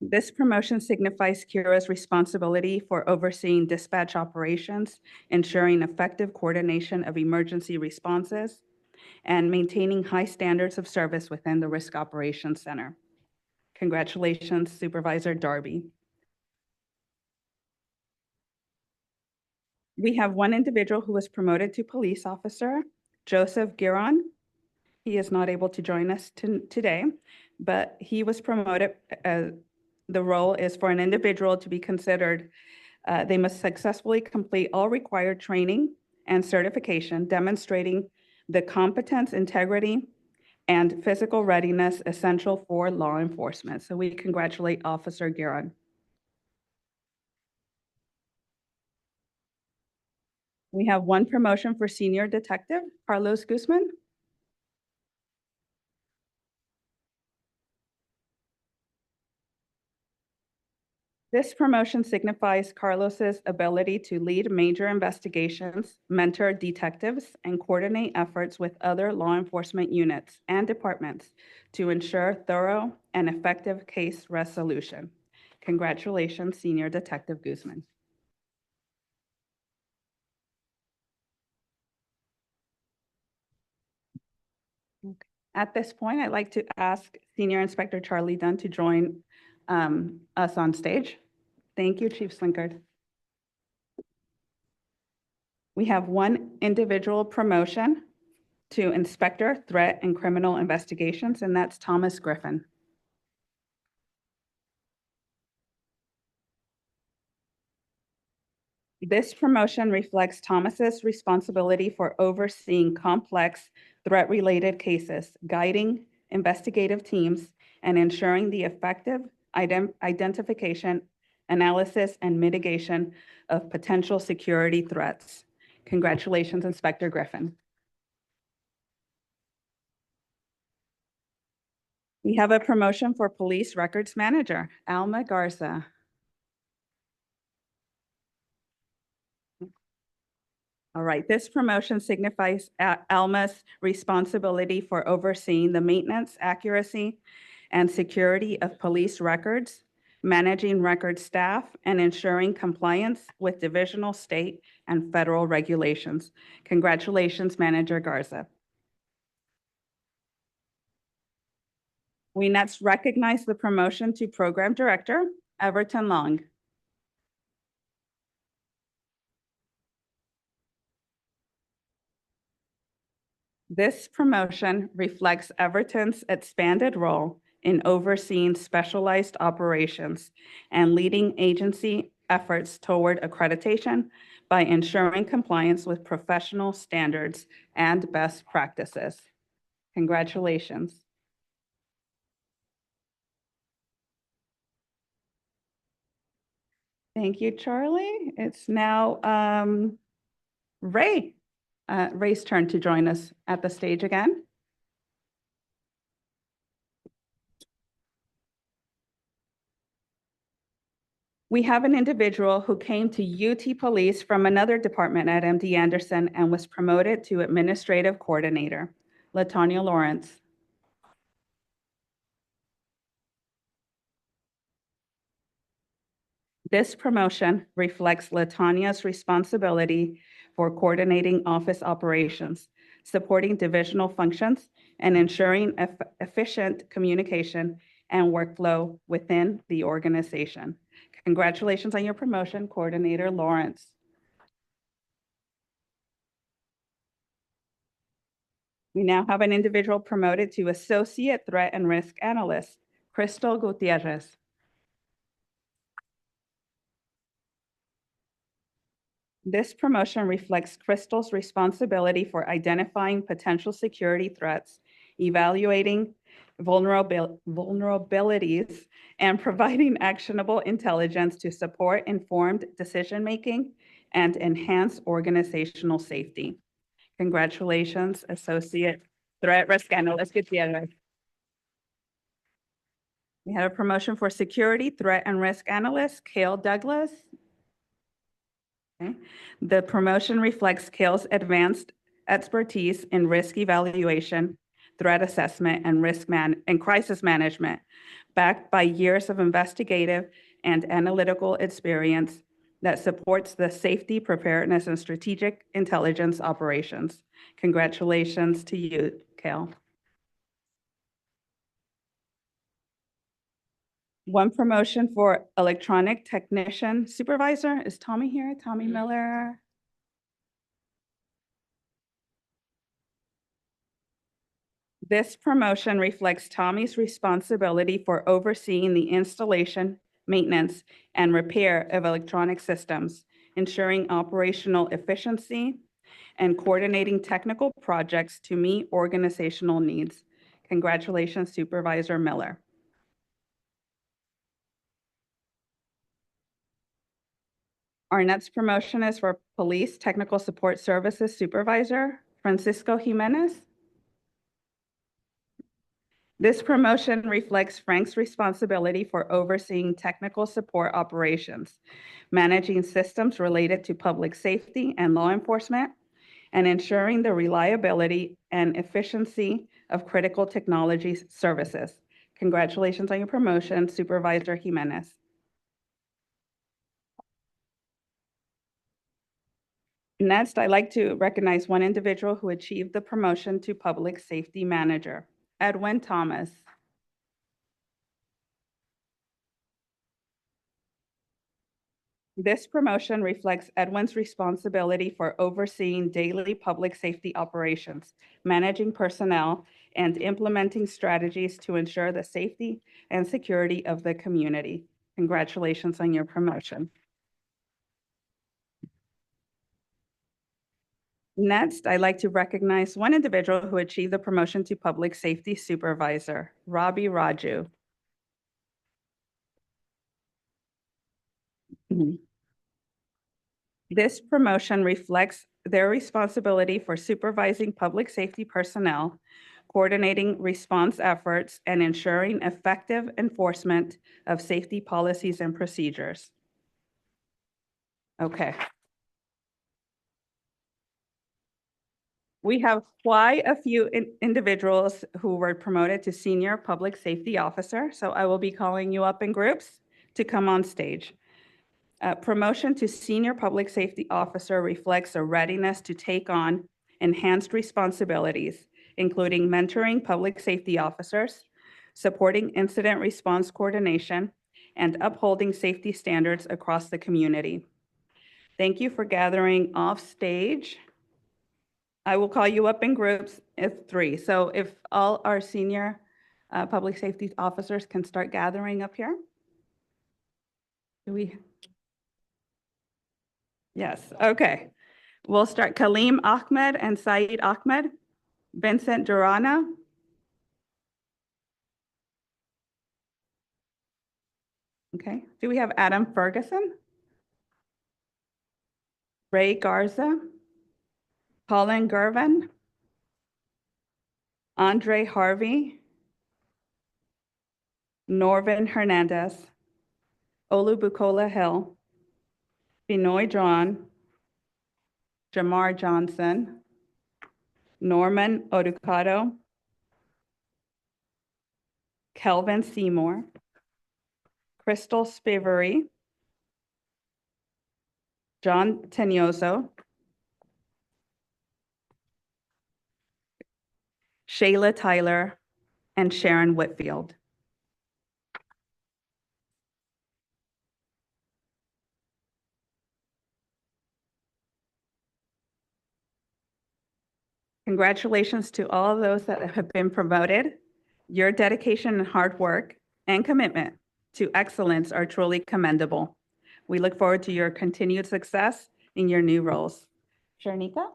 This promotion signifies Kira's responsibility for overseeing dispatch operations, ensuring effective coordination of emergency responses, and maintaining high standards of service within the Risk Operations Center. Congratulations, Supervisor Darby. We have one individual who was promoted to police officer, Joseph Giron. He is not able to join us today, but he was promoted. The role is for an individual to be considered. They must successfully complete all required training and certification, demonstrating the competence, integrity, and physical readiness essential for law enforcement. So we congratulate Officer Giron. We have one promotion for Senior Detective, Carlos Guzman. This promotion signifies Carlos's ability to lead major investigations, mentor detectives, and coordinate efforts with other law enforcement units and departments to ensure thorough and effective case resolution. Congratulations, Senior Detective Guzman. Okay. At this point, I'd like to ask Senior Inspector Charlie Dunn to join us on stage. Thank you, Chief Slinkard. We have one individual promotion to Inspector, Threat, and Criminal Investigations, and that's Thomas Griffin. This promotion reflects Thomas's responsibility for overseeing complex threat-related cases, guiding investigative teams, and ensuring the effective identification analysis, and mitigation of potential security threats. Congratulations, Inspector Griffin. We have a promotion for Police Records Manager, Alma Garza. All right, this promotion signifies Alma's responsibility for overseeing the maintenance, accuracy, and security of police records, managing record staff, and ensuring compliance with divisional, state, and federal regulations. Congratulations, Manager Garza. We next recognize the promotion to Program Director, Everton Long. This promotion reflects Everton's expanded role in overseeing specialized operations and leading agency efforts toward accreditation by ensuring compliance with professional standards and best practices. Congratulations. Thank you, Charlie. It's now Ray's turn to join us at the stage again. We have an individual who came to UT Police from another department at MD Anderson and was promoted to Administrative Coordinator, LaTanya Lawrence. This promotion reflects LaTanya's responsibility for coordinating office operations, supporting divisional functions, and ensuring efficient communication and workflow within the organization. Congratulations on your promotion, Coordinator Lawrence. We now have an individual promoted to Associate Threat and Risk Analyst, Crystal Gutierrez. This promotion reflects Crystal's responsibility for identifying potential security threats, evaluating vulnerabilities, and providing actionable intelligence to support informed decision-making and enhance organizational safety. Congratulations, Associate Threat Risk Analyst Gutierrez. We have a promotion for Security Threat and Risk Analyst, Cale Douglas. Okay. The promotion reflects Cale's advanced expertise in risk evaluation, threat assessment, and crisis management, backed by years of investigative and analytical experience that supports the safety, preparedness, and strategic intelligence operations. Congratulations to you, Cale. One promotion for Electronic Technician Supervisor. Is Tommy here? Tommy Miller. This promotion reflects Tommy's responsibility for overseeing the installation, maintenance, and repair of electronic systems, ensuring operational efficiency, and coordinating technical projects to meet organizational needs. Congratulations, Supervisor Miller. Our next promotion is for Police Technical Support Services Supervisor, Francisco Jimenez. This promotion reflects Frank's responsibility for overseeing technical support operations, managing systems related to public safety and law enforcement, and ensuring the reliability and efficiency of critical technology services. Congratulations on your promotion, Supervisor Jimenez. Next, I'd like to recognize one individual who achieved the promotion to Public Safety Manager, Edwin Thomas. This promotion reflects Edwin's responsibility for overseeing daily public safety operations, managing personnel, and implementing strategies to ensure the safety and security of the community. Congratulations on your promotion. Next, I'd like to recognize one individual who achieved the promotion to Public Safety Supervisor, Robbie Raju. This promotion reflects their responsibility for supervising public safety personnel, coordinating response efforts, and ensuring effective enforcement of safety policies and procedures. Okay. We have quite a few individuals who were promoted to senior public safety officer, so I will be calling you up in groups to come on stage. Promotion to senior public safety officer reflects a readiness to take on enhanced responsibilities, including mentoring public safety officers, supporting incident response coordination, and upholding safety standards across the community. Thank you for gathering off stage. I will call you up in groups of 3. So if all our senior public safety officers can start gathering up here. Do we? Yes, okay. We'll start Kaleem Ahmed and Saeed Ahmed, Vincent Durana, okay. Do we have Adam Ferguson? Ray Garza, Colin Gervin, Andre Harvey, Norvin Hernandez, Olubukola Hill, Binoy John, Jamar Johnson, Norman Oducado, Kelvin Seymour, Crystal Spivery, John Tenioso, Shayla Tyler, and Sharon Whitfield. Congratulations to all of those that have been promoted. Your dedication and hard work and commitment to excellence are truly commendable. We look forward to your continued success in your new roles. Sharnika?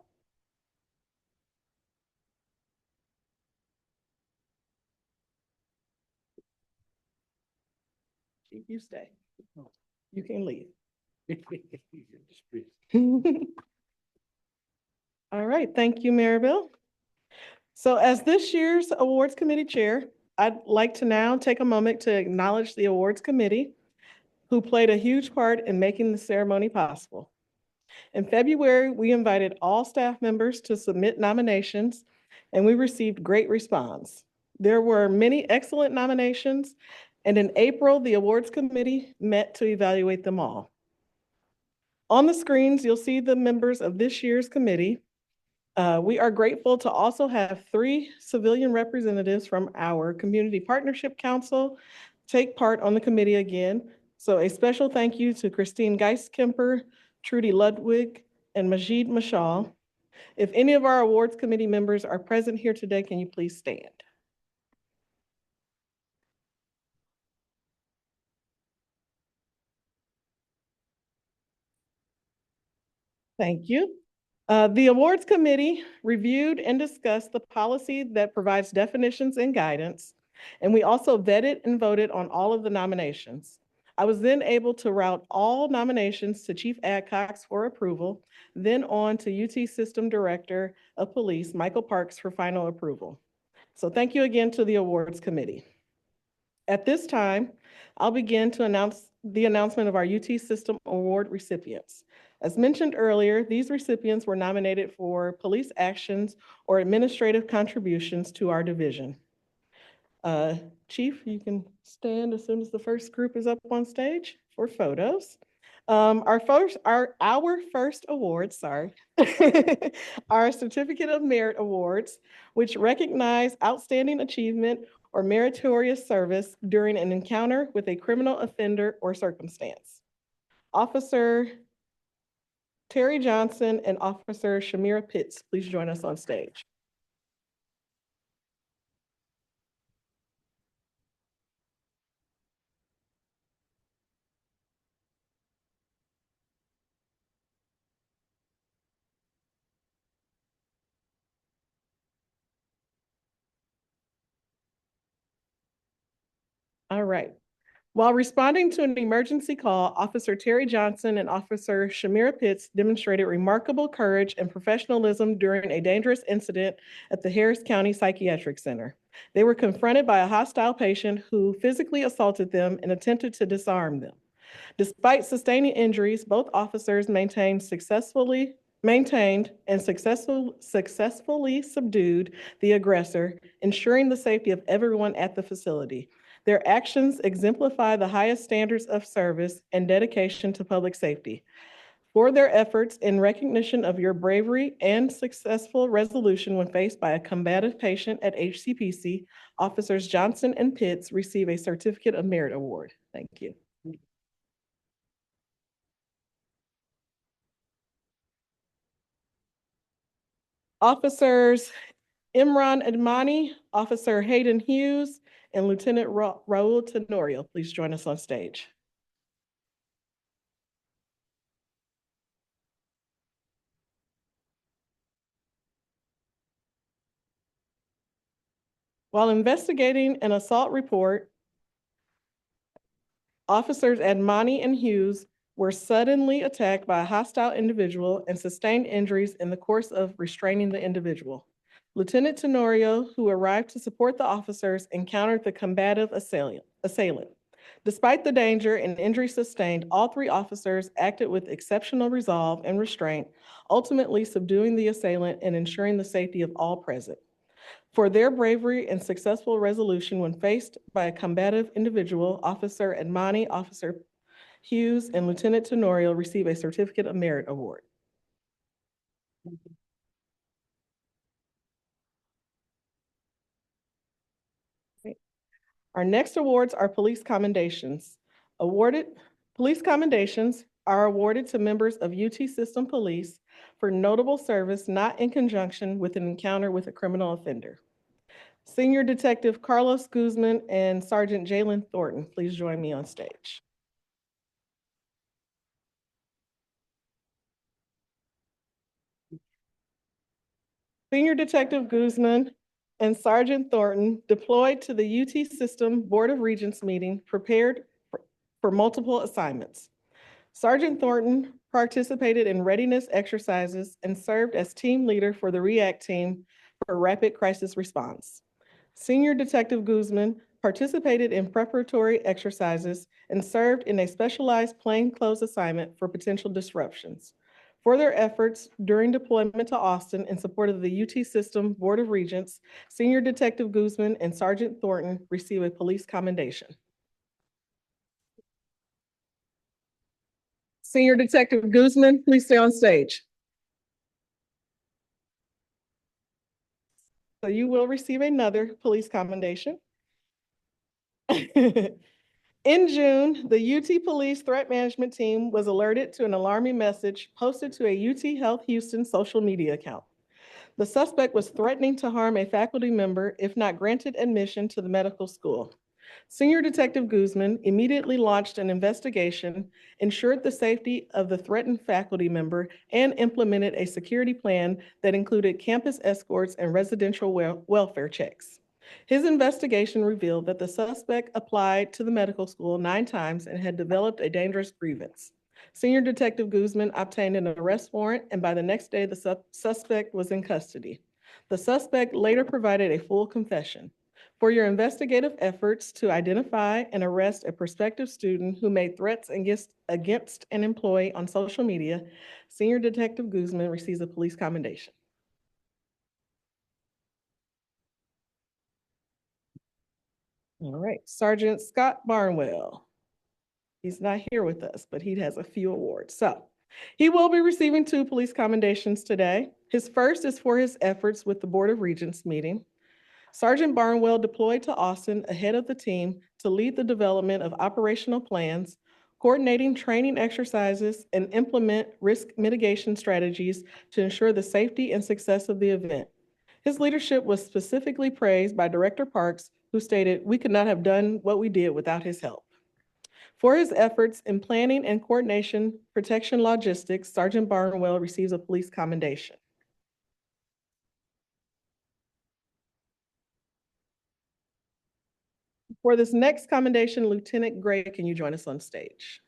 You stay. You can leave. All right, thank you, Maribel. So as this year's Awards Committee Chair, I'd like to now take a moment to acknowledge the Awards Committee, who played a huge part in making the ceremony possible. In February, we invited all staff members to submit nominations, and we received great response. There were many excellent nominations, and in April, the Awards Committee met to evaluate them all. On the screens, you'll see the members of this year's committee. We are grateful to also have 3 civilian representatives from our Community Partnership Council take part on the committee again. So a special thank you to Christine Geiskemper, Trudy Ludwig, and Majid Mashal. If any of our awards committee members are present here today, can you please stand? Thank you. The awards committee reviewed and discussed the policy that provides definitions and guidance, and we also vetted and voted on all of the nominations. I was then able to route all nominations to Chief Adcox for approval, then on to UT System Director of Police, Michael Parks, for final approval. So thank you again to the awards committee. At this time, I'll begin to announce the announcement of our UT System Award recipients. As mentioned earlier, these recipients were nominated for police actions or administrative contributions to our division. Chief, you can stand as soon as the first group is up on stage for photos. Our first awards, are Certificate of Merit Awards, which recognize outstanding achievement or meritorious service during an encounter with a criminal offender or circumstance. Officer Terry Johnson and Officer Shamira Pitts, please join us on stage. All right. While responding to an emergency call, Officer Terry Johnson and Officer Shamira Pitts demonstrated remarkable courage and professionalism during a dangerous incident at the Harris County Psychiatric Center. They were confronted by a hostile patient who physically assaulted them and attempted to disarm them. Despite sustaining injuries, both officers maintained and successfully subdued the aggressor, ensuring the safety of everyone at the facility. Their actions exemplify the highest standards of service and dedication to public safety. For their efforts in recognition of your bravery and successful resolution when faced by a combative patient at HCPC, Officers Johnson and Pitts receive a Certificate of Merit Award. Thank you. Officers Imran Admani, Officer Hayden Hughes, and Lieutenant Raul Tenorio, please join us on stage. While investigating an assault report, Officers Admani and Hughes were suddenly attacked by a hostile individual and sustained injuries in the course of restraining the individual. Lieutenant Tenorio, who arrived to support the officers, encountered the combative assailant. Despite the danger and injury sustained, all three officers acted with exceptional resolve and restraint, ultimately subduing the assailant and ensuring the safety of all present. For their bravery and successful resolution when faced by a combative individual, Officer Admani, Officer Hughes, and Lieutenant Tenorio receive a Certificate of Merit Award. Our next awards are police commendations. Police commendations are awarded to members of UT System Police for notable service not in conjunction with an encounter with a criminal offender. Senior Detective Carlos Guzman and Sergeant Jalen Thornton, please join me on stage. Senior Detective Guzman and Sergeant Thornton deployed to the UT System Board of Regents meeting prepared for multiple assignments. Sergeant Thornton participated in readiness exercises and served as team leader for the REACT team for rapid crisis response. Senior Detective Guzman participated in preparatory exercises and served in a specialized plainclothes assignment for potential disruptions. For their efforts during deployment to Austin in support of the UT System Board of Regents, Senior Detective Guzman and Sergeant Thornton receive a police commendation. Senior Detective Guzman, please stay on stage. So you will receive another police commendation. In June, the UT Police Threat Management Team was alerted to an alarming message posted to a UT Health Houston social media account. The suspect was threatening to harm a faculty member if not granted admission to the medical school. Senior Detective Guzman immediately launched an investigation, ensured the safety of the threatened faculty member, and implemented a security plan that included campus escorts and residential welfare checks. His investigation revealed that the suspect applied to the medical school 9 times and had developed a dangerous grievance. Senior Detective Guzman obtained an arrest warrant, and by the next day, the suspect was in custody. The suspect later provided a full confession. For your investigative efforts to identify and arrest a prospective student who made threats against an employee on social media, Senior Detective Guzman receives a police commendation. All right, Sergeant Scott Barnwell. He's not here with us, but he has a few awards. So he will be receiving 2 police commendations today. His first is for his efforts with the Board of Regents meeting. Sergeant Barnwell deployed to Austin ahead of the team to lead the development of operational plans, coordinating training exercises, and implement risk mitigation strategies to ensure the safety and success of the event. His leadership was specifically praised by Director Parks, who stated, "We could not have done what we did without his help." For his efforts in planning and coordination protection logistics, Sergeant Barnwell receives a police commendation. For this next commendation, Lieutenant Gray, can you join us on stage?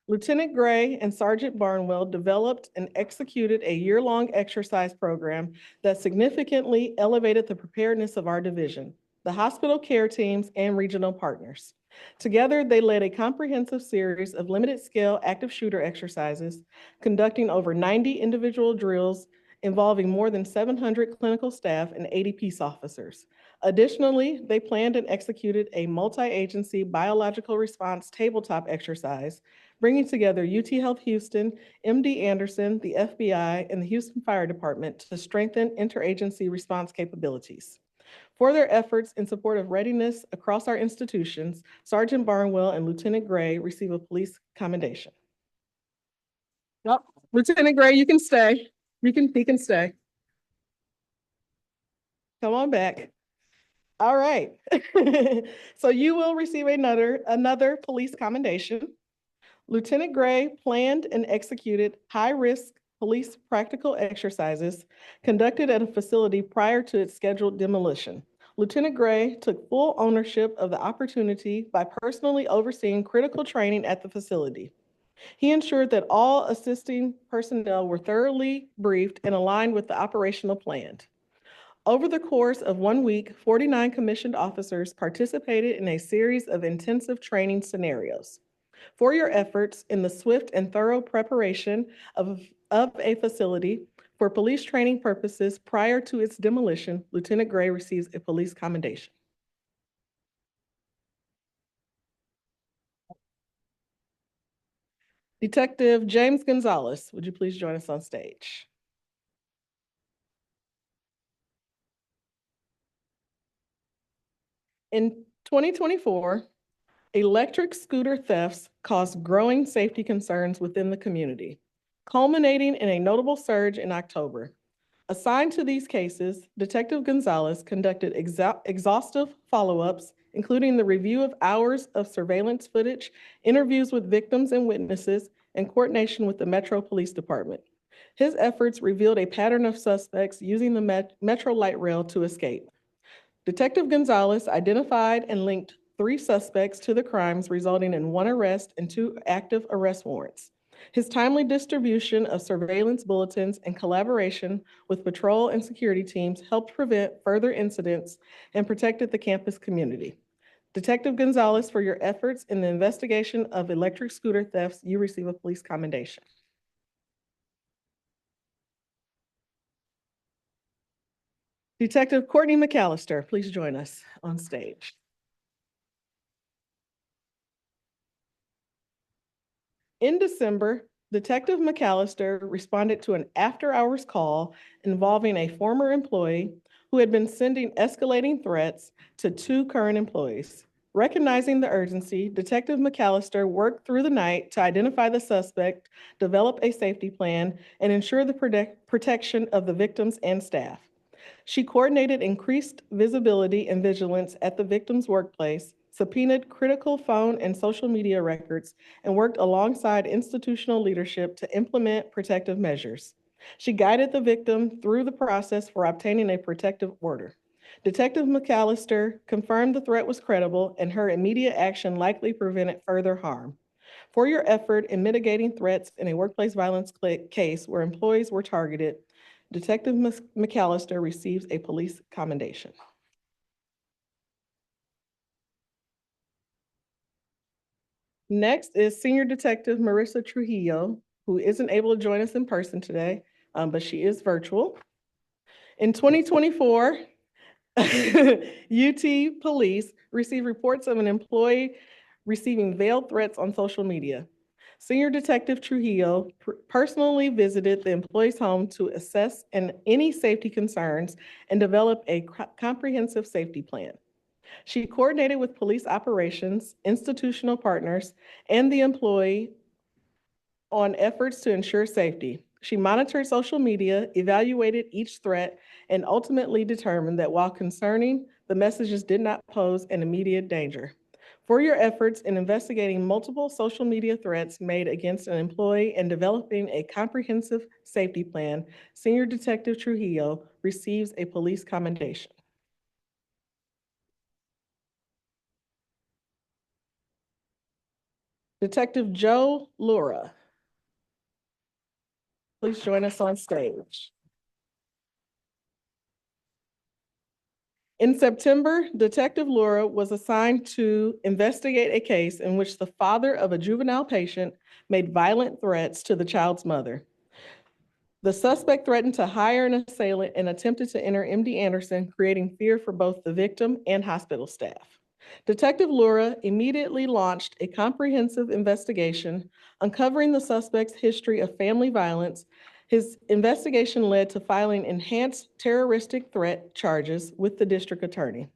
Lieutenant Gray and Sergeant Barnwell developed and executed a year-long exercise program that significantly elevated the preparedness of our division, the hospital care teams, and regional partners. Together, they led a comprehensive series of limited-scale active shooter exercises, conducting over 90 individual drills involving more than 700 clinical staff and 80 peace officers. Additionally, they planned and executed a multi-agency biological response tabletop exercise, bringing together UT Health Houston, MD Anderson, the FBI, and the Houston Fire Department to strengthen interagency response capabilities. For their efforts in support of readiness across our institutions, Sergeant Barnwell and Lieutenant Gray receive a police commendation. Yep. Lieutenant Gray, you can stay. He can stay. Come on back. All right. So you will receive another police commendation. Lieutenant Gray planned and executed high-risk police practical exercises conducted at a facility prior to its scheduled demolition. Lieutenant Gray took full ownership of the opportunity by personally overseeing critical training at the facility. He ensured that all assisting personnel were thoroughly briefed and aligned with the operational plan. Over the course of 1 week, 49 commissioned officers participated in a series of intensive training scenarios. For your efforts in the swift and thorough preparation of a facility for police training purposes prior to its demolition, Lieutenant Gray receives a police commendation. Detective James Gonzalez, would you please join us on stage? In 2024, electric scooter thefts caused growing safety concerns within the community, culminating in a notable surge in October. Assigned to these cases, Detective Gonzalez conducted exhaustive follow-ups, including the review of hours of surveillance footage, interviews with victims and witnesses, and coordination with the Metro Police Department. His efforts revealed a pattern of suspects using the Metro light rail to escape. Detective Gonzalez identified and linked 3 suspects to the crimes, resulting in 1 arrest and 2 active arrest warrants. His timely distribution of surveillance bulletins and collaboration with patrol and security teams helped prevent further incidents and protected the campus community. Detective Gonzalez, for your efforts in the investigation of electric scooter thefts, you receive a police commendation. Detective Courtney McAllister, please join us on stage. In December, Detective McAllister responded to an after-hours call involving a former employee who had been sending escalating threats to 2 current employees. Recognizing the urgency, Detective McAllister worked through the night to identify the suspect, develop a safety plan, and ensure the protection of the victims and staff. She coordinated increased visibility and vigilance at the victim's workplace, subpoenaed critical phone and social media records, and worked alongside institutional leadership to implement protective measures. She guided the victim through the process for obtaining a protective order. Detective McAllister confirmed the threat was credible and her immediate action likely prevented further harm. For your effort in mitigating threats in a workplace violence case where employees were targeted, Detective McAllister receives a police commendation. Next is Senior Detective Marissa Trujillo, who isn't able to join us in person today, but she is virtual. In 2024, UT Police received reports of an employee receiving veiled threats on social media. Senior Detective Trujillo personally visited the employee's home to assess any safety concerns and develop a comprehensive safety plan. She coordinated with police operations, institutional partners, and the employee on efforts to ensure safety. She monitored social media, evaluated each threat, and ultimately determined that while concerning, the messages did not pose an immediate danger. for your efforts in investigating multiple social media threats made against an employee and developing a comprehensive safety plan, Senior Detective Trujillo receives a police commendation. Detective Joe Lura, please join us on stage. In September, Detective Lura was assigned to investigate a case in which the father of a juvenile patient made violent threats to the child's mother. The suspect threatened to hire an assailant and attempted to enter MD Anderson, creating fear for both the victim and hospital staff. Detective Lura immediately launched a comprehensive investigation, uncovering the suspect's history of family violence. His investigation led to filing enhanced terroristic threat charges with the district attorney.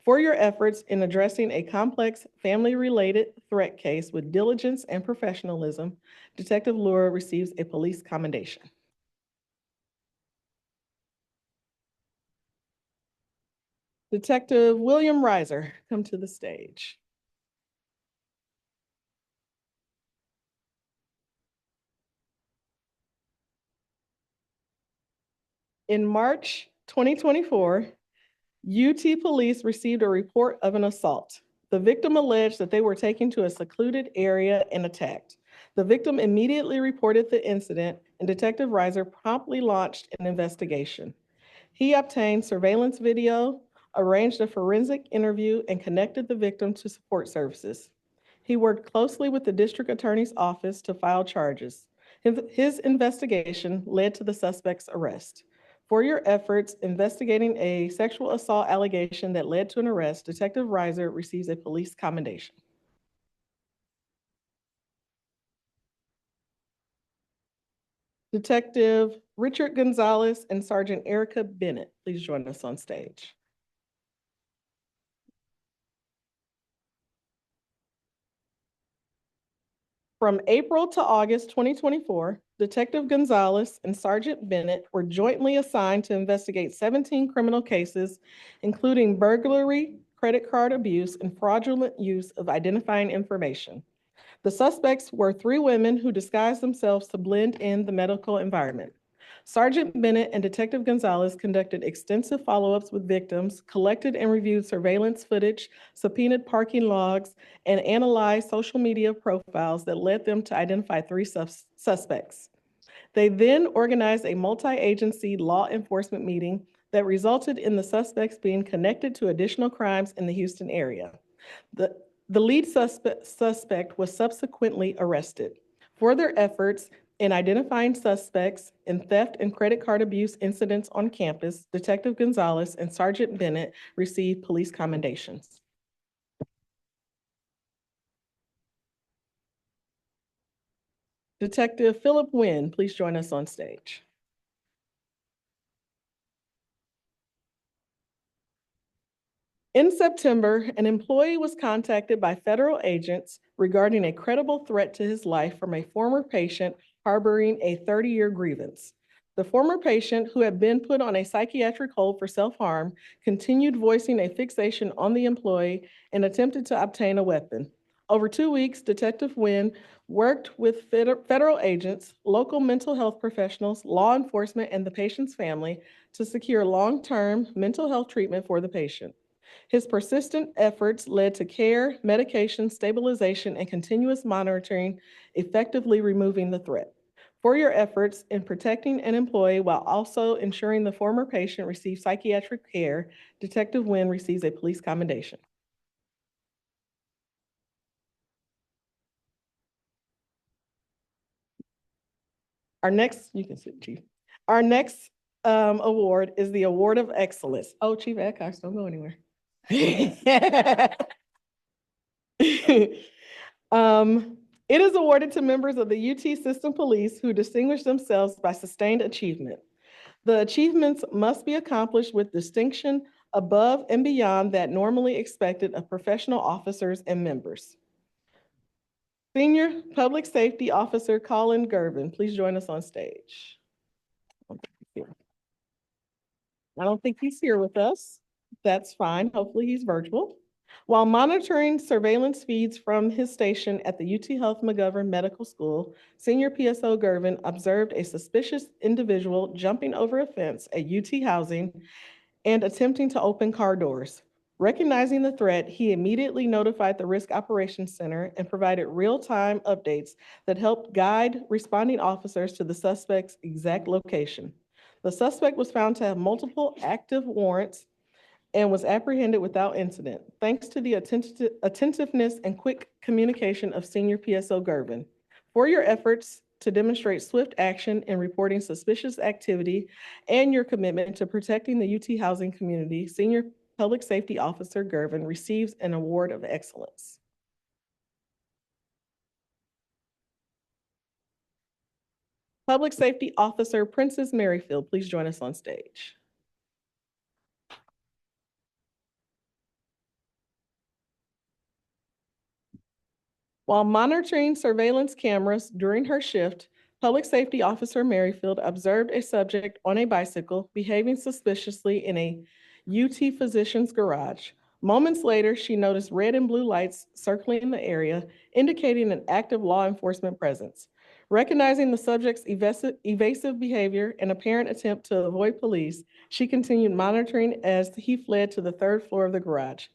For your efforts in addressing a complex family-related threat case with diligence and professionalism, Detective Lura receives a police commendation. Detective William Reiser, come to the stage. In March 2024, UT police received a report of an assault. The victim alleged that they were taken to a secluded area and attacked. The victim immediately reported the incident, and Detective Reiser promptly launched an investigation. He obtained surveillance video, arranged a forensic interview, and connected the victim to support services. He worked closely with the district attorney's office to file charges. His investigation led to the suspect's arrest. For your efforts investigating a sexual assault allegation that led to an arrest, Detective Reiser receives a police commendation. Detective Richard Gonzalez and Sergeant Erica Bennett, please join us on stage. From April to August 2024, Detective Gonzalez and Sergeant Bennett were jointly assigned to investigate 17 criminal cases, including burglary, credit card abuse, and fraudulent use of identifying information. The suspects were 3 women who disguised themselves to blend in the medical environment. Sergeant Bennett and Detective Gonzalez conducted extensive follow-ups with victims, collected and reviewed surveillance footage, subpoenaed parking logs, and analyzed social media profiles that led them to identify 3 suspects. They then organized a multi-agency law enforcement meeting that resulted in the suspects being connected to additional crimes in the Houston area. The lead suspect was subsequently arrested. For their efforts in identifying suspects in theft and credit card abuse incidents on campus, Detective Gonzalez and Sergeant Bennett received police commendations. Detective Philip Nguyen, please join us on stage. In September, an employee was contacted by federal agents regarding a credible threat to his life from a former patient harboring a 30-year grievance. The former patient, who had been put on a psychiatric hold for self-harm, continued voicing a fixation on the employee and attempted to obtain a weapon. Over 2 weeks, Detective Nguyen worked with federal agents, local mental health professionals, law enforcement, and the patient's family to secure long-term mental health treatment for the patient. His persistent efforts led to care, medication, stabilization, and continuous monitoring, effectively removing the threat. For your efforts in protecting an employee while also ensuring the former patient receives psychiatric care, Detective Nguyen receives a police commendation. Our next, you can sit, Chief. Our next award is the Award of Excellence. Oh, Chief Adcox, don't go anywhere. It is awarded to members of the UT System Police who distinguish themselves by sustained achievement. The achievements must be accomplished with distinction above and beyond that normally expected of professional officers and members. Senior Public Safety Officer Colin Gervin, please join us on stage. I don't think he's here with us. That's fine. Hopefully he's virtual. While monitoring surveillance feeds from his station at the UT Health McGovern Medical School, Senior PSO Gervin observed a suspicious individual jumping over a fence at UT Housing and attempting to open car doors. Recognizing the threat, he immediately notified the Risk Operations Center and provided real-time updates that helped guide responding officers to the suspect's exact location. The suspect was found to have multiple active warrants and was apprehended without incident, thanks to the attentiveness and quick communication of Senior PSO Gervin. For your efforts to demonstrate swift action in reporting suspicious activity and your commitment to protecting the UT housing community, Senior Public Safety Officer Gervin receives an award of excellence. Public Safety Officer Princess Merrifield, please join us on stage. While monitoring surveillance cameras during her shift, Public Safety Officer Merrifield observed a subject on a bicycle behaving suspiciously in a UT physician's garage. Moments later, she noticed red and blue lights circling the area, indicating an active law enforcement presence. Recognizing the subject's evasive behavior and apparent attempt to avoid police, she continued monitoring as he fled to the third floor of the garage.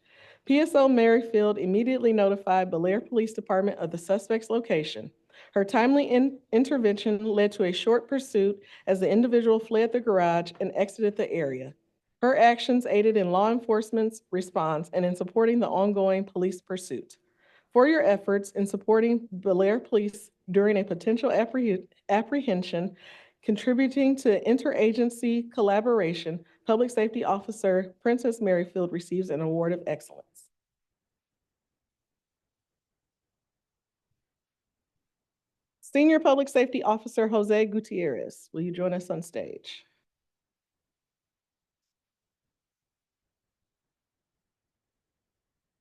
PSO Merrifield immediately notified Bel Air Police Department of the suspect's location. Her timely intervention led to a short pursuit as the individual fled the garage and exited the area. Her actions aided in law enforcement's response and in supporting the ongoing police pursuit. For your efforts in supporting Bel Air Police during a potential apprehension, contributing to interagency collaboration, Public Safety Officer Princess Merrifield receives an award of excellence. Senior Public Safety Officer Jose Gutierrez, will you join us on stage?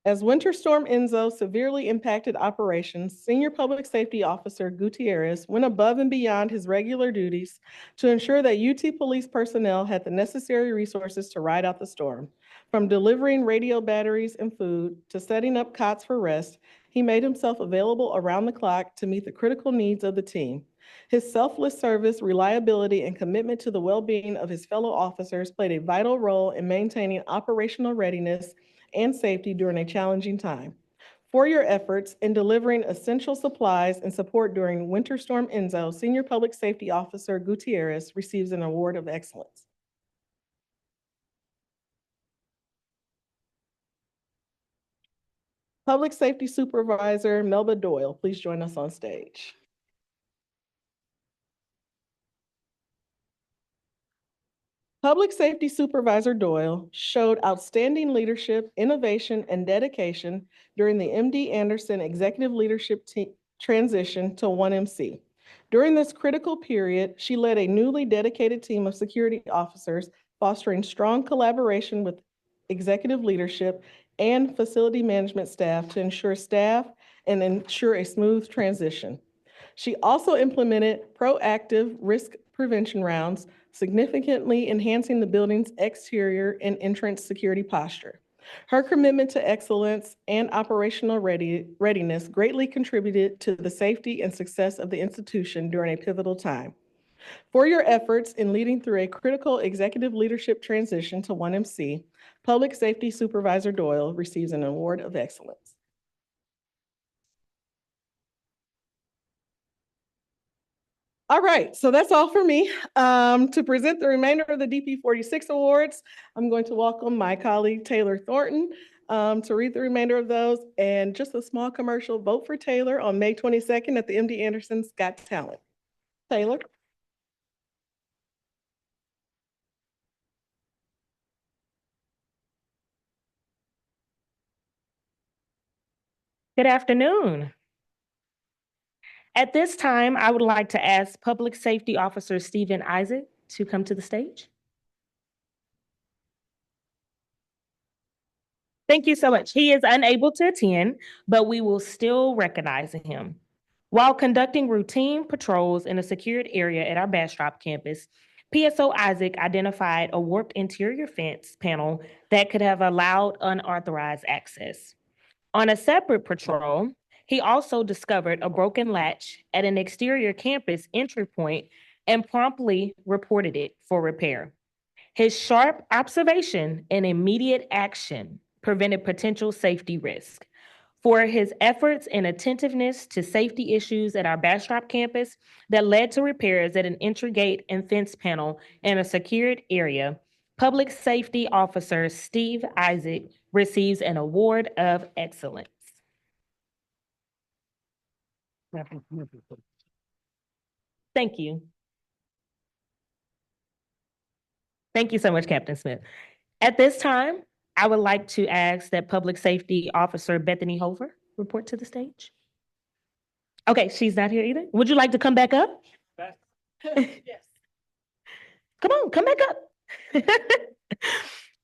As Winter Storm Enzo severely impacted operations, Senior Public Safety Officer Gutierrez went above and beyond his regular duties to ensure that UT police personnel had the necessary resources to ride out the storm. From delivering radio batteries and food to setting up cots for rest, he made himself available around the clock to meet the critical needs of the team. His selfless service, reliability, and commitment to the well-being of his fellow officers played a vital role in maintaining operational readiness and safety during a challenging time. For your efforts in delivering essential supplies and support during Winter Storm Enzo, Senior Public Safety Officer Gutierrez receives an award of excellence. Public Safety Supervisor Melba Doyle, please join us on stage. Public Safety Supervisor Doyle showed outstanding leadership, innovation, and dedication during the MD Anderson Executive Leadership transition to 1MC. During this critical period, she led a newly dedicated team of security officers, fostering strong collaboration with executive leadership and facility management staff to ensure a smooth transition. She also implemented proactive risk prevention rounds, significantly enhancing the building's exterior and entrance security posture. Her commitment to excellence and operational readiness greatly contributed to the safety and success of the institution during a pivotal time. For your efforts in leading through a critical executive leadership transition to 1MC, Public Safety Supervisor Doyle receives an award of excellence. All right, so that's all for me. To present the remainder of the DP 46 awards, I'm going to welcome my colleague Taylor Thornton to read the remainder of those. And just a small commercial, vote for Taylor on May 22nd at the MD Anderson's Got Talent. Taylor. Good afternoon. At this time, I would like to ask Public Safety Officer Stephen Isaac to come to the stage. Thank you so much. He is unable to attend, but we will still recognize him. While conducting routine patrols in a secured area at our Bastrop campus, PSO Isaac identified a warped interior fence panel that could have allowed unauthorized access. On a separate patrol, he also discovered a broken latch at an exterior campus entry point and promptly reported it for repair. His sharp observation and immediate action prevented potential safety risk. For his efforts and attentiveness to safety issues at our Bastrop campus that led to repairs at an entry gate and fence panel in a secured area, Public Safety Officer Steve Isaac receives an award of excellence. Thank you. Thank you so much, Captain Smith. At this time, I would like to ask that Public Safety Officer Bethany Hover report to the stage. Okay, she's not here either. Would you like to come back up? Yes. Come on, come back up.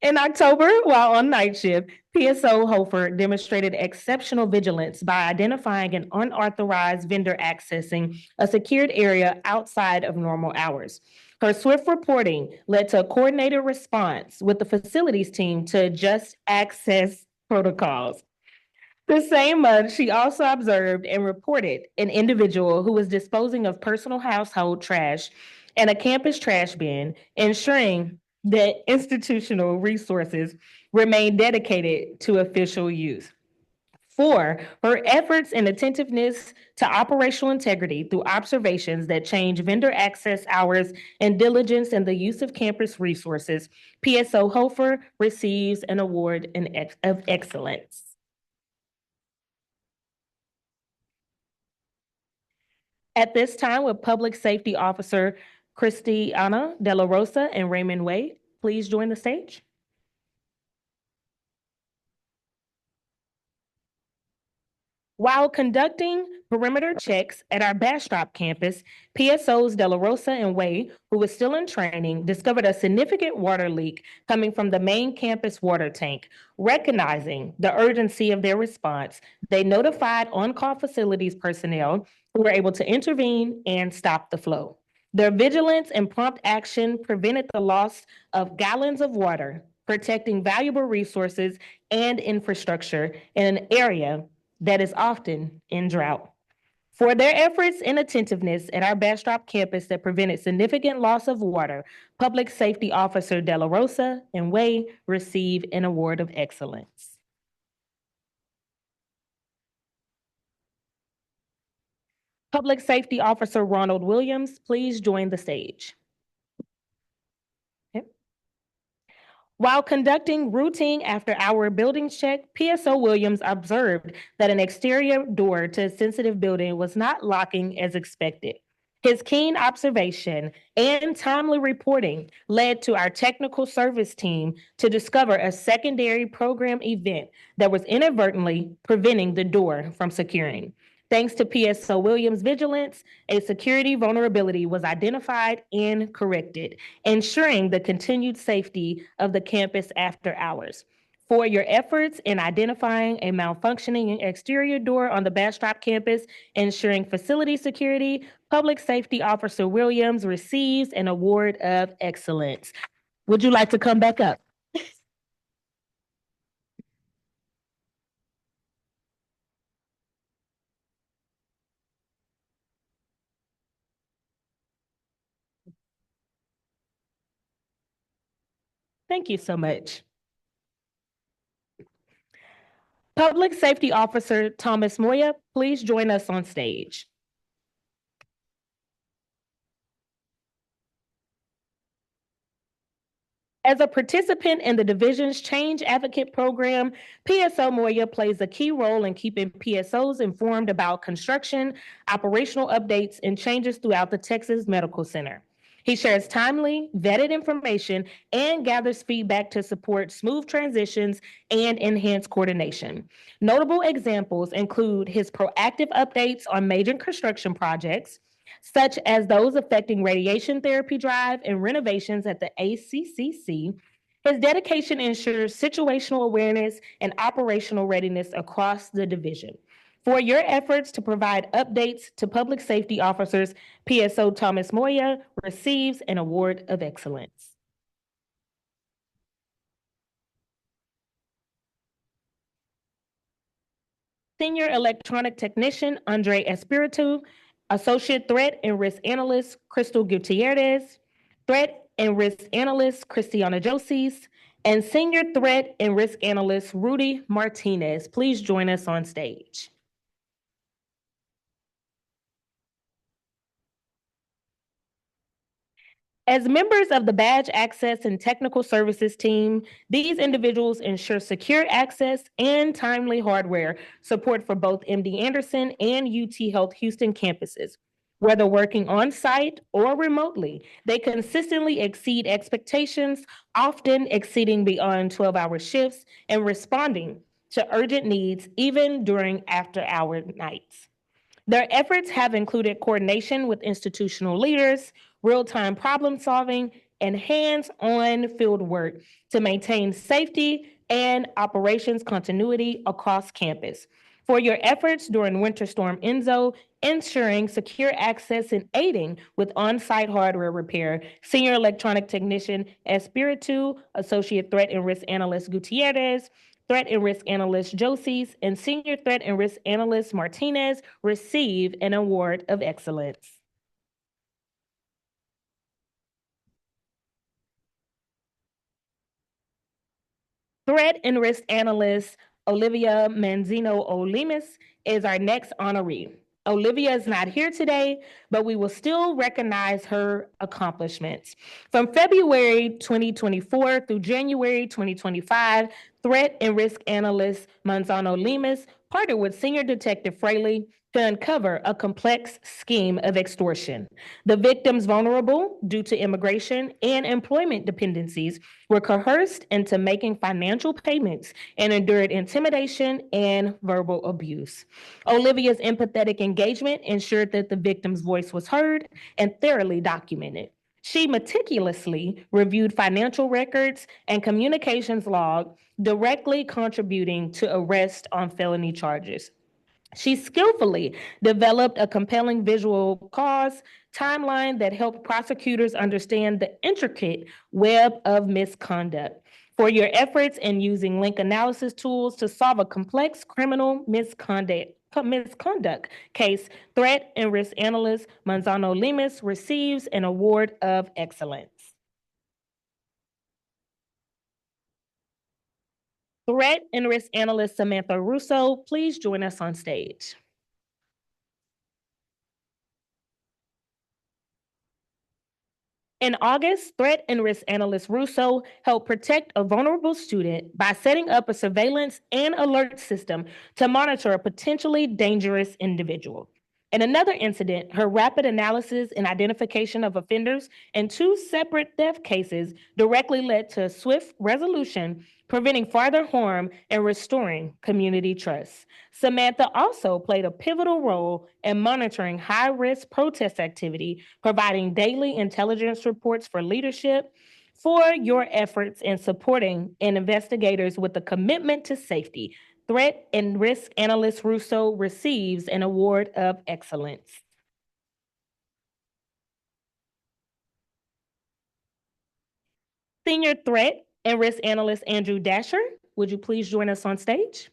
In October, while on night shift, PSO Hofer demonstrated exceptional vigilance by identifying an unauthorized vendor accessing a secured area outside of normal hours. Her swift reporting led to a coordinated response with the facilities team to adjust access protocols. The same month, she also observed and reported an individual who was disposing of personal household trash in a campus trash bin, ensuring that institutional resources remain dedicated to official use. 4, her efforts and attentiveness to operational integrity through observations that change vendor access hours and diligence in the use of campus resources, PSO Hofer receives an award of excellence. At this time, with Public Safety Officer Christiana De La Rosa and Raymond Wade, please join the stage. While conducting perimeter checks at our Bastrop campus, PSOs De La Rosa and Wade, who was still in training, discovered a significant water leak coming from the main campus water tank. Recognizing the urgency of their response, they notified on-call facilities personnel who were able to intervene and stop the flow. Their vigilance and prompt action prevented the loss of gallons of water, protecting valuable resources and infrastructure in an area that is often in drought. For their efforts and attentiveness at our Bastrop campus that prevented significant loss of water, Public Safety Officer De La Rosa and Way receive an award of excellence. Public Safety Officer Ronald Williams, please join the stage. While conducting routine after-hour buildings check, PSO Williams observed that an exterior door to a sensitive building was not locking as expected. His keen observation and timely reporting led to our technical service team to discover a secondary program event that was inadvertently preventing the door from securing. Thanks to PSO Williams' vigilance, a security vulnerability was identified and corrected, ensuring the continued safety of the campus after hours. For your efforts in identifying a malfunctioning exterior door on the Bastrop campus, ensuring facility security, Public Safety Officer Williams receives an award of excellence. Would you like to come back up? Thank you so much. Public Safety Officer Thomas Moya, please join us on stage. As a participant in the division's Change Advocate program, PSO Moya plays a key role in keeping PSOs informed about construction, operational updates, and changes throughout the Texas Medical Center. He shares timely, vetted information and gathers feedback to support smooth transitions and enhance coordination. Notable examples include his proactive updates on major construction projects, such as those affecting radiation therapy drive and renovations at the ACCC. His dedication ensures situational awareness and operational readiness across the division. For your efforts to provide updates to public safety officers, PSO Thomas Moya receives an award of excellence. Senior Electronic Technician Andre Espiritu, Associate Threat and Risk Analyst Crystal Gutierrez, Threat and Risk Analyst Christiana Joses, and Senior Threat and Risk Analyst Rudy Martinez. Please join us on stage. As members of the Badge Access and Technical Services team, these individuals ensure secure access and timely hardware support for both MD Anderson and UT Health Houston campuses. Whether working on site or remotely, they consistently exceed expectations, often exceeding beyond 12-hour shifts and responding to urgent needs even during after-hour nights. Their efforts have included coordination with institutional leaders, real-time problem solving, and hands-on field work to maintain safety and operations continuity across campus. For your efforts during Winter Storm Enzo, ensuring secure access and aiding with on-site hardware repair, Senior Electronic Technician Espiritu, Associate Threat and Risk Analyst Gutierrez, Threat and Risk Analyst Joses, and Senior Threat and Risk Analyst Martinez receive an award of excellence. Threat and Risk Analyst Olivia Manzino Olimes is our next honoree. Olivia is not here today, but we will still recognize her accomplishments. From February 2024 through January 2025, Threat and Risk Analyst Manzano Limas partnered with Senior Detective Fraley to uncover a complex scheme of extortion. The victims vulnerable due to immigration and employment dependencies were coerced into making financial payments and endured intimidation and verbal abuse. Olivia's empathetic engagement ensured that the victim's voice was heard and thoroughly documented. She meticulously reviewed financial records and communications log, directly contributing to arrest on felony charges. She skillfully developed a compelling visual cause timeline that helped prosecutors understand the intricate web of misconduct. For your efforts in using link analysis tools to solve a complex criminal misconduct case, Threat and Risk Analyst Manzano Limas receives an award of excellence. Threat and Risk Analyst Samantha Russo, please join us on stage. In August, Threat and Risk Analyst Russo helped protect a vulnerable student by setting up a surveillance and alert system to monitor a potentially dangerous individual. In another incident, her rapid analysis and identification of offenders in 2 separate theft cases directly led to a swift resolution, preventing further harm and restoring community trust. Samantha also played a pivotal role in monitoring high-risk protest activity, providing daily intelligence reports for leadership. For your efforts in supporting investigators with a commitment to safety, Threat and Risk Analyst Russo receives an award of excellence. Senior Threat and Risk Analyst Andrew Dasher, would you please join us on stage?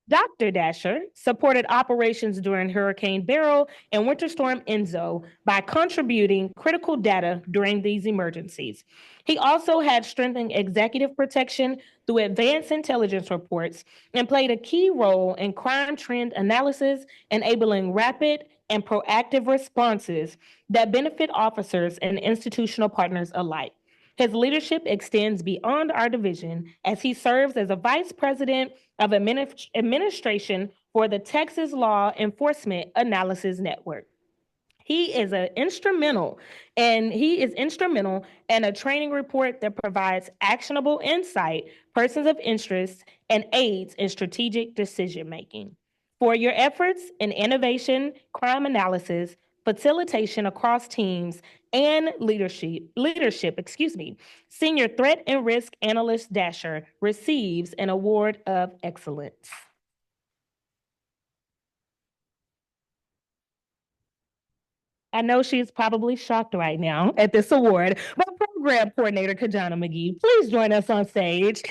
Dr. Dasher supported operations during Hurricane Beryl and Winter Storm Enzo by contributing critical data during these emergencies. He also had strengthened executive protection through advanced intelligence reports and played a key role in crime trend analysis, enabling rapid and proactive responses that benefit officers and institutional partners alike. His leadership extends beyond our division as he serves as a vice president of administration for the Texas Law Enforcement Analysis Network. He is instrumental in a training report that provides actionable insight, persons of interest, and aids in strategic decision making. For your efforts in innovation, crime analysis, facilitation across teams, and leadership, Senior Threat and Risk Analyst Dasher receives an award of excellence. I know she's probably shocked right now at this award, but Program Coordinator Kajana McGee, please join us on stage.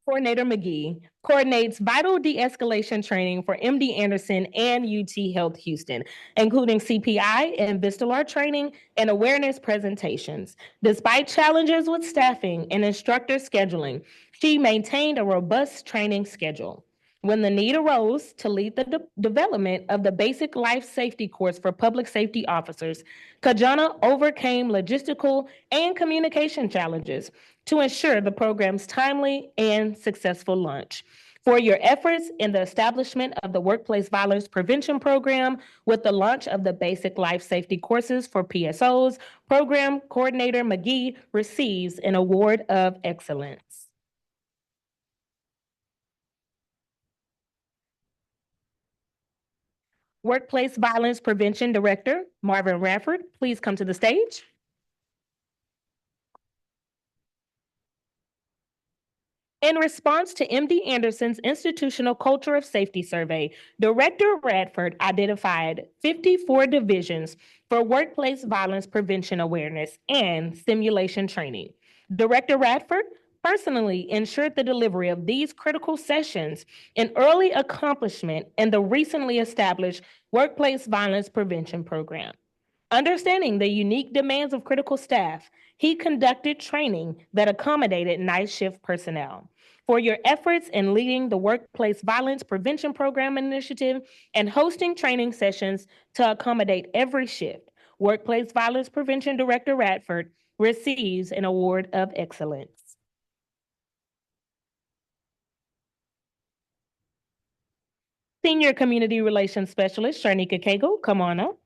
Coordinator McGee coordinates vital de-escalation training for MD Anderson and UT Health Houston, including CPI and Vistalar training and awareness presentations. Despite challenges with staffing and instructor scheduling, she maintained a robust training schedule. When the need arose to lead the development of the basic life safety course for public safety officers, Kajana overcame logistical and communication challenges to ensure the program's timely and successful launch. For your efforts in the establishment of the Workplace Violence Prevention Program with the launch of the basic life safety courses for PSOs, Program Coordinator McGee receives an award of excellence. Workplace Violence Prevention Director Marvin Radford, please come to the stage. In response to MD Anderson's Institutional Culture of Safety Survey, Director Radford identified 54 divisions for workplace violence prevention awareness and simulation training. Director Radford personally ensured the delivery of these critical sessions, an early accomplishment in the recently established Workplace Violence Prevention Program. Understanding the unique demands of critical staff, he conducted training that accommodated night shift personnel. For your efforts in leading the Workplace Violence Prevention Program initiative and hosting training sessions to accommodate every shift, Workplace Violence Prevention Director Radford receives an award of excellence. Senior Community Relations Specialist Sharnika Cagle, come on up.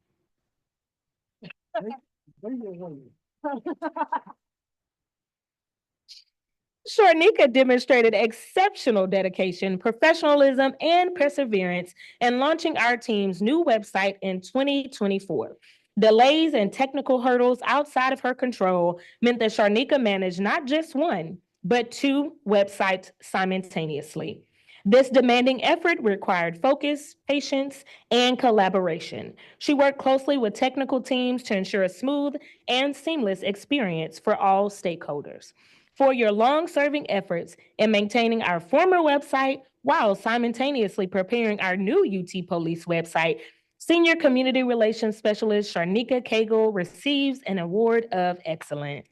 Sharnika demonstrated exceptional dedication, professionalism, and perseverance in launching our team's new website in 2024. Delays and technical hurdles outside of her control meant that Sharnika managed not just one, but two websites simultaneously. This demanding effort required focus, patience, and collaboration. She worked closely with technical teams to ensure a smooth and seamless experience for all stakeholders. For your long-serving efforts in maintaining our former website while simultaneously preparing our new UT Police website, Senior Community Relations Specialist Sharnika Cagle receives an award of excellence.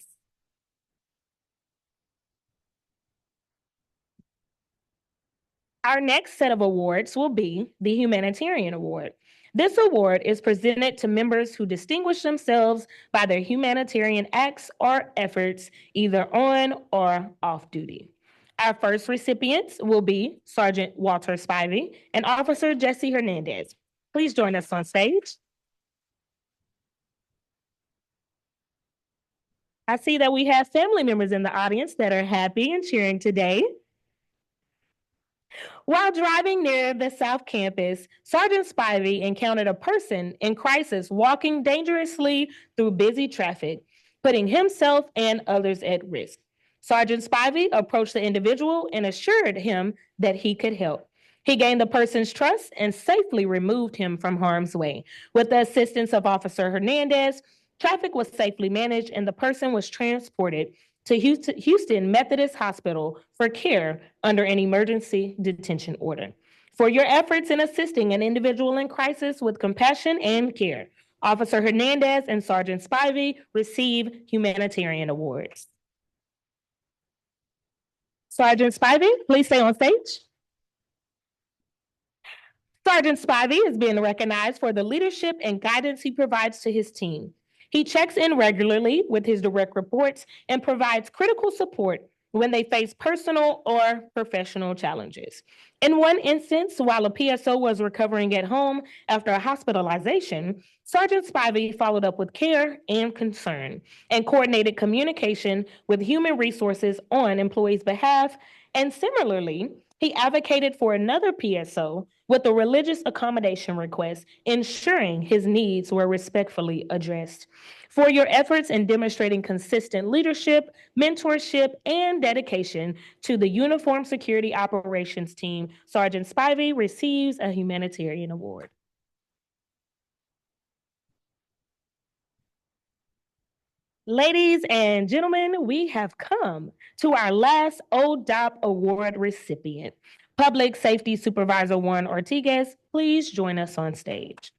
Our next set of awards will be the Humanitarian Award. This award is presented to members who distinguish themselves by their humanitarian acts or efforts, either on or off duty. Our first recipients will be Sergeant Walter Spivey and Officer Jesse Hernandez. Please join us on stage. I see that we have family members in the audience that are happy and cheering today. While driving near the South Campus, Sergeant Spivey encountered a person in crisis walking dangerously through busy traffic, putting himself and others at risk. Sergeant Spivey approached the individual and assured him that he could help. He gained the person's trust and safely removed him from harm's way. With the assistance of Officer Hernandez, traffic was safely managed and the person was transported to Houston Methodist Hospital for care under an emergency detention order. For your efforts in assisting an individual in crisis with compassion and care, Officer Hernandez and Sergeant Spivey receive humanitarian awards. Sergeant Spivey, please stay on stage. Sergeant Spivey is being recognized for the leadership and guidance he provides to his team. He checks in regularly with his direct reports and provides critical support when they face personal or professional challenges. In one instance, while a PSO was recovering at home after a hospitalization, Sergeant Spivey followed up with care and concern and coordinated communication with human resources on employees' behalf. And similarly, He advocated for another PSO with a religious accommodation request, ensuring his needs were respectfully addressed. For your efforts in demonstrating consistent leadership, mentorship, and dedication to the Uniform Security Operations Team, Sergeant Spivey receives a humanitarian award. Ladies and gentlemen, we have come to our last ODOP award recipient. Public Safety Supervisor Juan Ortigas, please join us on stage.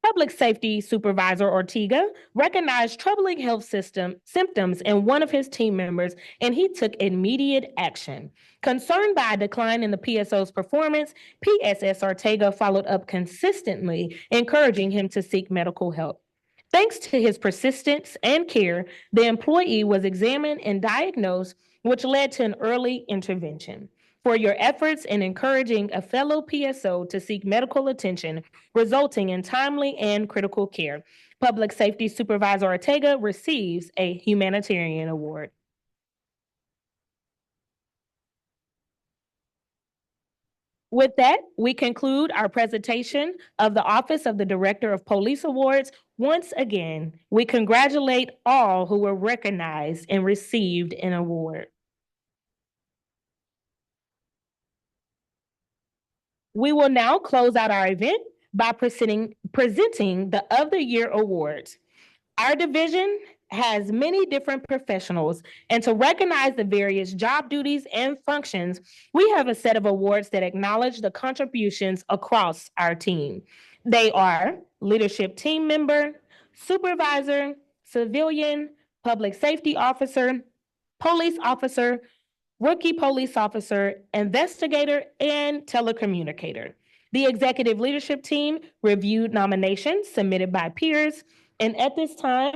Public Safety Supervisor Ortega recognized troubling health symptoms in one of his team members, and he took immediate action. Concerned by a decline in the PSO's performance, PSS Ortega followed up consistently, encouraging him to seek medical help. Thanks to his persistence and care, the employee was examined and diagnosed, which led to an early intervention. For your efforts in encouraging a fellow PSO to seek medical attention, resulting in timely and critical care, Public Safety Supervisor Ortega receives a humanitarian award. With that, we conclude our presentation of the Office of the Director of Police Awards. Once again, we congratulate all who were recognized and received an award. We will now close out our event by presenting the Of the Year awards. Our division has many different professionals, and to recognize the various job duties and functions, we have a set of awards that acknowledge the contributions across our team. They are Leadership Team Member, Supervisor, Civilian, Public Safety Officer, Police Officer, Rookie Police Officer, Investigator, and Telecommunicator. The executive leadership team reviewed nominations submitted by peers, and at this time,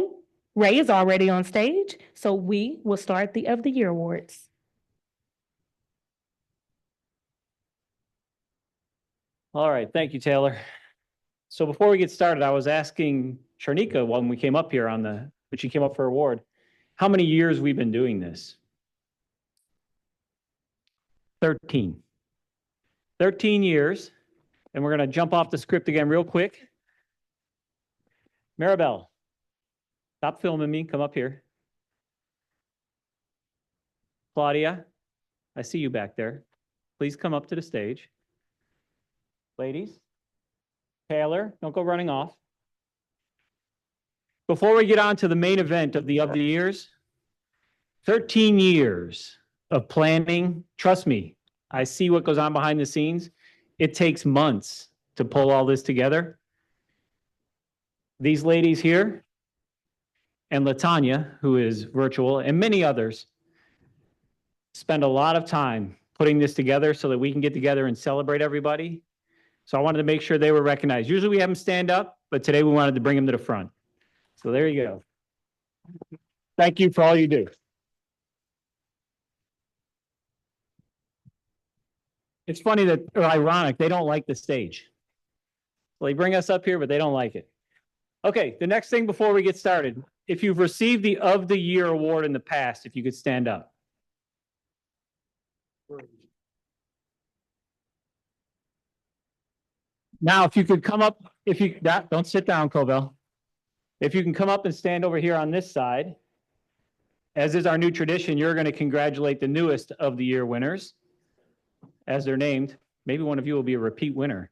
Ray is already on stage, so we will start the Of the Year awards. All right, thank you, Taylor. So before we get started, I was asking Sharnika when we came up here when she came up for award, how many years we've been doing this? 13. 13 years, and we're going to jump off the script again real quick. Maribel, stop filming me, come up here. Claudia, I see you back there. Please come up to the stage. Ladies, Taylor, don't go running off. Before we get on to the main event of the Years, 13 years of planning. Trust me, I see what goes on behind the scenes. It takes months to pull all this together. These ladies here and LaTanya, who is virtual, and many others spend a lot of time putting this together so that we can get together and celebrate everybody. So I wanted to make sure they were recognized. Usually we have them stand up, but today we wanted to bring them to the front. So there you go. Thank you for all you do. It's funny that, or ironic, they don't like the stage. So they bring us up here, but they don't like it. Okay, the next thing before we get started, if you've received the Of the Year award in the past, if you could stand up. Now, if you could come up, don't sit down, Cobell. If you can come up and stand over here on this side, as is our new tradition, you're going to congratulate the newest Of the Year winners, as they're named. Maybe one of you will be a repeat winner.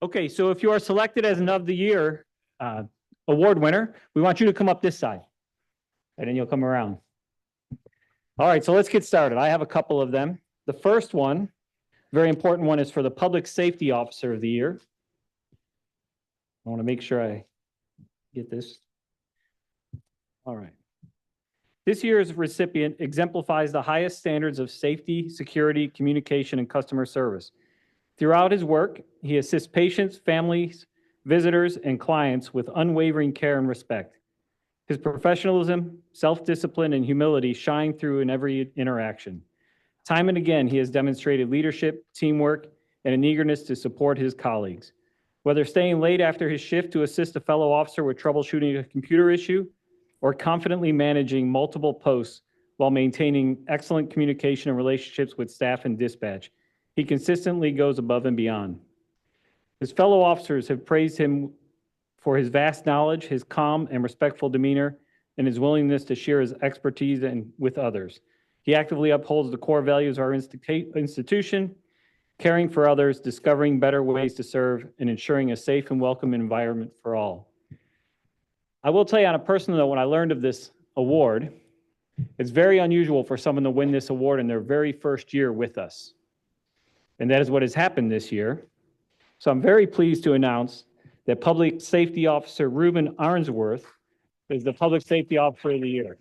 Okay, so if you are selected as an Of the Year award winner, we want you to come up this side, and then you'll come around. All right, so let's get started. I have a couple of them. The first one, very important one, is for the Public Safety Officer of the Year. I want to make sure I get this. All right. This year's recipient exemplifies the highest standards of safety, security, communication, and customer service. Throughout his work, he assists patients, families, visitors, and clients with unwavering care and respect. His professionalism, self-discipline, and humility shine through in every interaction. Time and again, he has demonstrated leadership, teamwork, and an eagerness to support his colleagues. Whether staying late after his shift to assist a fellow officer with troubleshooting a computer issue, or confidently managing multiple posts while maintaining excellent communication and relationships with staff and dispatch, he consistently goes above and beyond. His fellow officers have praised him for his vast knowledge, his calm and respectful demeanor, and his willingness to share his expertise with others. He actively upholds the core values of our institution, caring for others, discovering better ways to serve, and ensuring a safe and welcome environment for all. I will tell you on a personal note, when I learned of this award, it's very unusual for someone to win this award in their very first year with us. And that is what has happened this year. So I'm very pleased to announce that Public Safety Officer Ruben Arnsworth is the Public Safety Officer of the Year.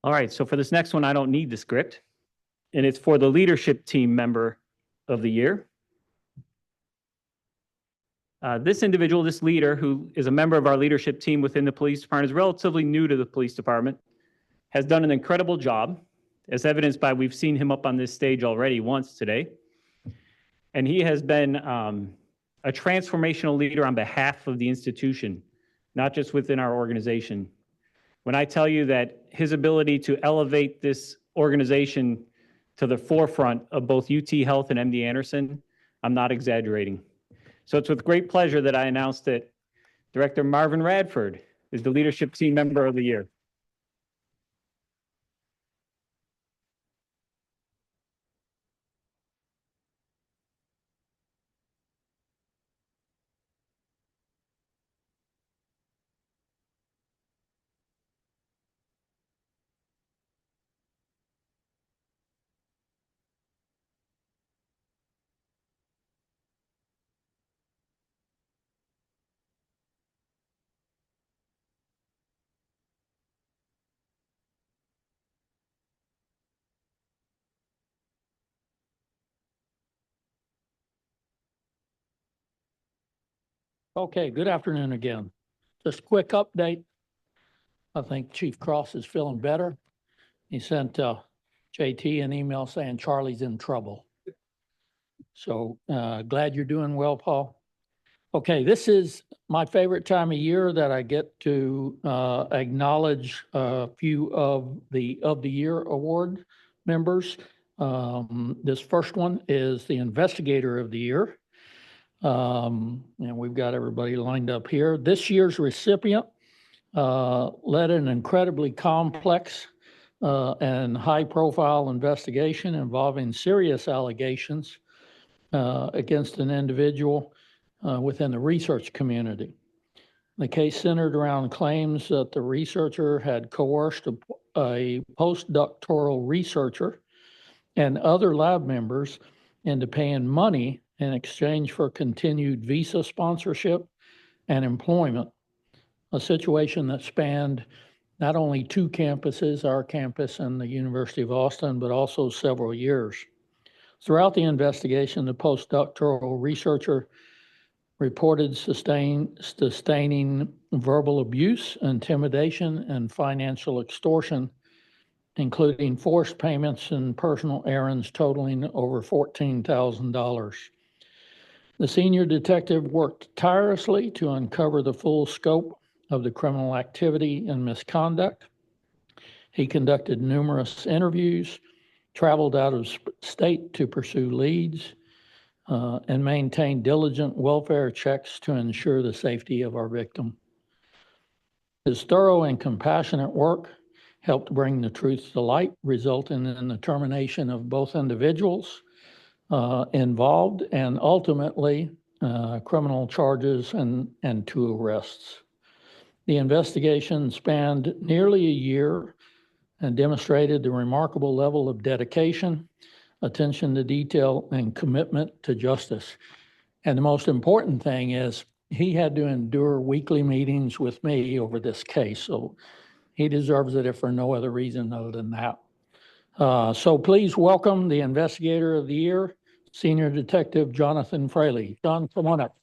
All right, so for this next one, I don't need the script, and it's for the Leadership Team Member of the Year. This individual, this leader, who is a member of our leadership team within the police department, is relatively new to the police department, has done an incredible job, as evidenced by we've seen him up on this stage already once today. And he has been a transformational leader on behalf of the institution, not just within our organization. When I tell you that his ability to elevate this organization to the forefront of both UT Health and MD Anderson, I'm not exaggerating. So it's with great pleasure that I announce that Director Marvin Radford is the Leadership Team Member of the Year. Okay, good afternoon again. Just a quick update. I think Chief Cross is feeling better. He sent JT an email saying Charlie's in trouble. So glad you're doing well, Paul. Okay, this is my favorite time of year that I get to acknowledge a few of the Year Award members. This first one is the Investigator of the Year. And we've got everybody lined up here. This year's recipient led an incredibly complex and high-profile investigation involving serious allegations against an individual within the research community. The case centered around claims that the researcher had coerced a postdoctoral researcher and other lab members into paying money in exchange for continued visa sponsorship and employment, a situation that spanned not only two campuses, our campus and the University of Austin, but also several years. Throughout the investigation, the postdoctoral researcher reported sustaining verbal abuse, intimidation, and financial extortion, including forced payments and personal errands totaling over $14,000. The senior detective worked tirelessly to uncover the full scope of the criminal activity and misconduct. He conducted numerous interviews, traveled out of state to pursue leads, and maintained diligent welfare checks to ensure the safety of our victim. His thorough and compassionate work helped bring the truth to light, resulting in the termination of both individuals involved and ultimately criminal charges and 2 arrests. The investigation spanned nearly a year and demonstrated the remarkable level of dedication, attention to detail, and commitment to justice. And the most important thing is he had to endure weekly meetings with me over this case. So he deserves it if for no other reason other than that. So please welcome the Investigator of the Year, Senior Detective Jonathan Fraley. John, come on up.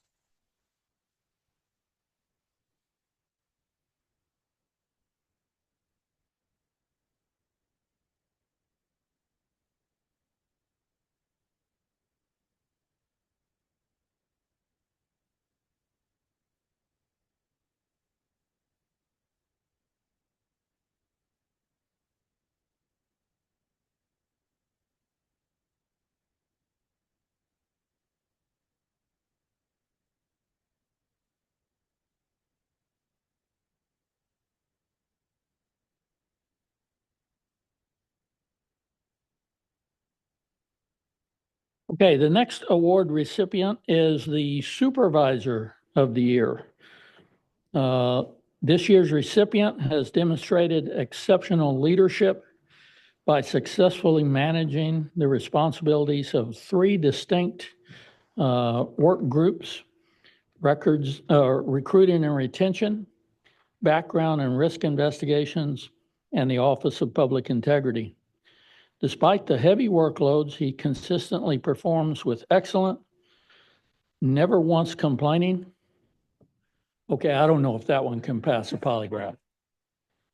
Okay, the next award recipient is the Supervisor of the Year. This year's recipient has demonstrated exceptional leadership by successfully managing the responsibilities of 3 distinct work groups: recruiting and retention, background and risk investigations, and the Office of Public Integrity. Despite the heavy workloads, he consistently performs with excellence, never once complaining. Okay, I don't know if that one can pass a polygraph.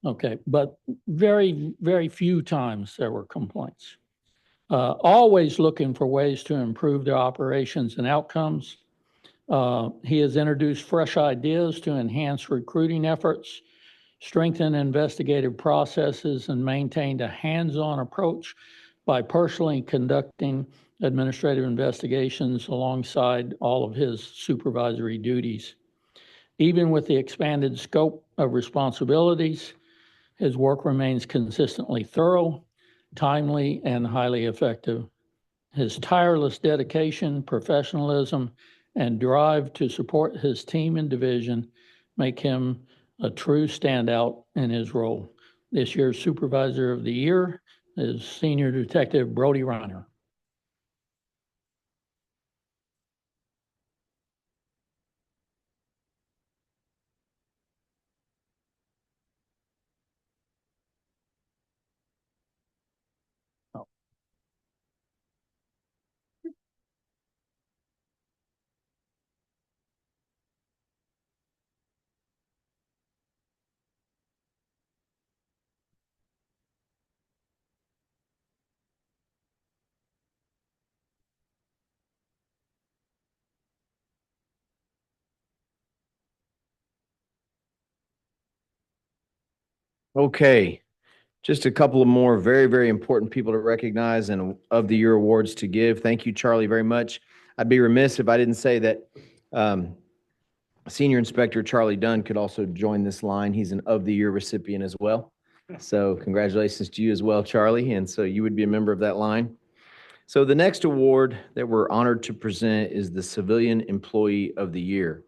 Okay, but very, very few times there were complaints. Always looking for ways to improve their operations and outcomes. He has introduced fresh ideas to enhance recruiting efforts, strengthen investigative processes, and maintained a hands-on approach by personally conducting administrative investigations alongside all of his supervisory duties. Even with the expanded scope of responsibilities, his work remains consistently thorough, timely, and highly effective. His tireless dedication, professionalism, and drive to support his team and division make him a true standout in his role. This year's Supervisor of the Year is Senior Detective Brody Reiner. Okay, just a couple of more very, very important people to recognize and of the year awards to give. Thank you, Charlie, very much. I'd be remiss if I didn't say that Senior Inspector Charlie Dunn could also join this line. He's an of the year recipient as well. So congratulations to you as well, Charlie. And so you would be a member of that line. So the next award that we're honored to present is the Civilian Employee of the Year.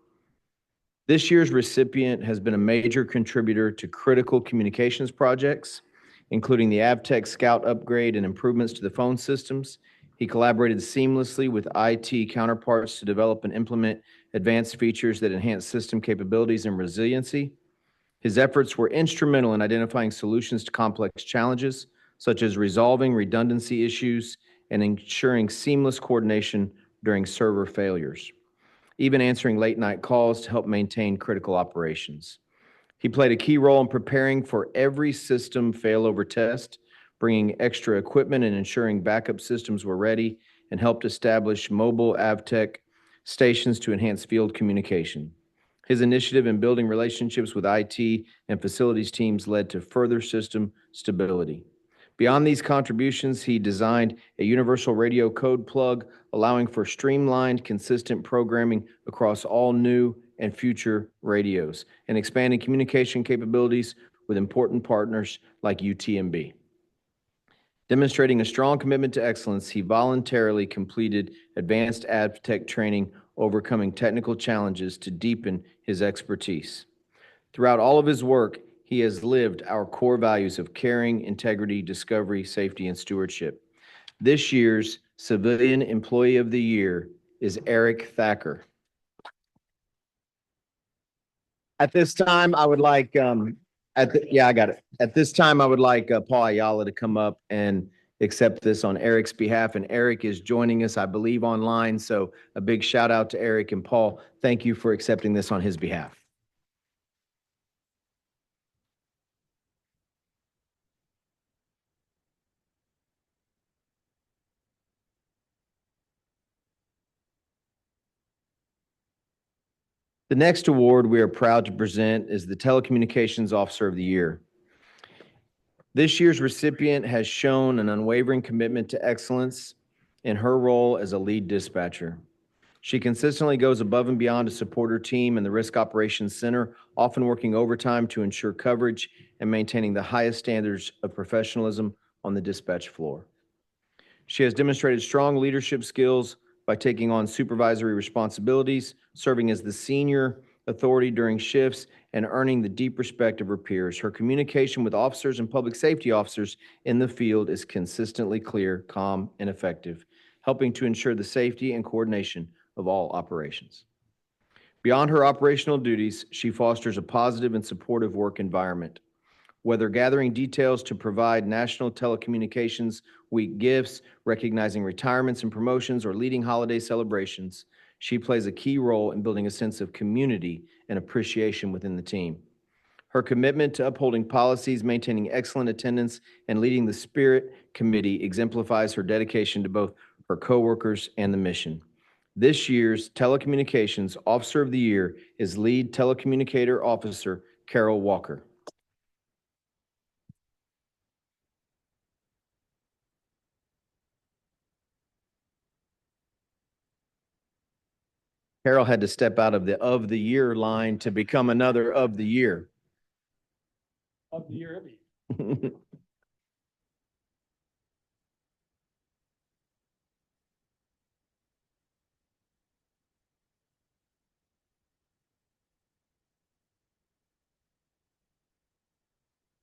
This year's recipient has been a major contributor to critical communications projects, including the AvTech Scout upgrade and improvements to the phone systems. He collaborated seamlessly with IT counterparts to develop and implement advanced features that enhance system capabilities and resiliency. His efforts were instrumental in identifying solutions to complex challenges, such as resolving redundancy issues and ensuring seamless coordination during server failures, even answering late-night calls to help maintain critical operations. He played a key role in preparing for every system failover test, bringing extra equipment and ensuring backup systems were ready, and helped establish mobile AvTech stations to enhance field communication. His initiative in building relationships with IT and facilities teams led to further system stability. Beyond these contributions, he designed a universal radio code plug, allowing for streamlined, consistent programming across all new and future radios, and expanding communication capabilities with important partners like UTMB. Demonstrating a strong commitment to excellence, he voluntarily completed advanced AdTech training, overcoming technical challenges to deepen his expertise. Throughout all of his work, he has lived our core values of caring, integrity, discovery, safety, and stewardship. This year's Civilian Employee of the Year is Eric Thacker. At this time, I would like, I got it. At this time, I would like Paul Ayala to come up and accept this on Eric's behalf. And Eric is joining us, I believe, online. So a big shout out to Eric and Paul. Thank you for accepting this on his behalf. The next award we are proud to present is the Telecommunications Officer of the Year. This year's recipient has shown an unwavering commitment to excellence in her role as a lead dispatcher. She consistently goes above and beyond to support her team and the Risk Operations Center, often working overtime to ensure coverage and maintaining the highest standards of professionalism on the dispatch floor. She has demonstrated strong leadership skills by taking on supervisory responsibilities, serving as the senior authority during shifts, and earning the deep respect of her peers. Her communication with officers and public safety officers in the field is consistently clear, calm, and effective, helping to ensure the safety and coordination of all operations. Beyond her operational duties, she fosters a positive and supportive work environment. Whether gathering details to provide National Telecommunications Week gifts, recognizing retirements and promotions, or leading holiday celebrations, she plays a key role in building a sense of community and appreciation within the team. Her commitment to upholding policies, maintaining excellent attendance, and leading the Spirit Committee exemplifies her dedication to both her coworkers and the mission. This year's Telecommunications Officer of the Year is Lead Telecommunicator Officer Carol Walker. Carol had to step out of the year line to become another of the year. Of the year every year.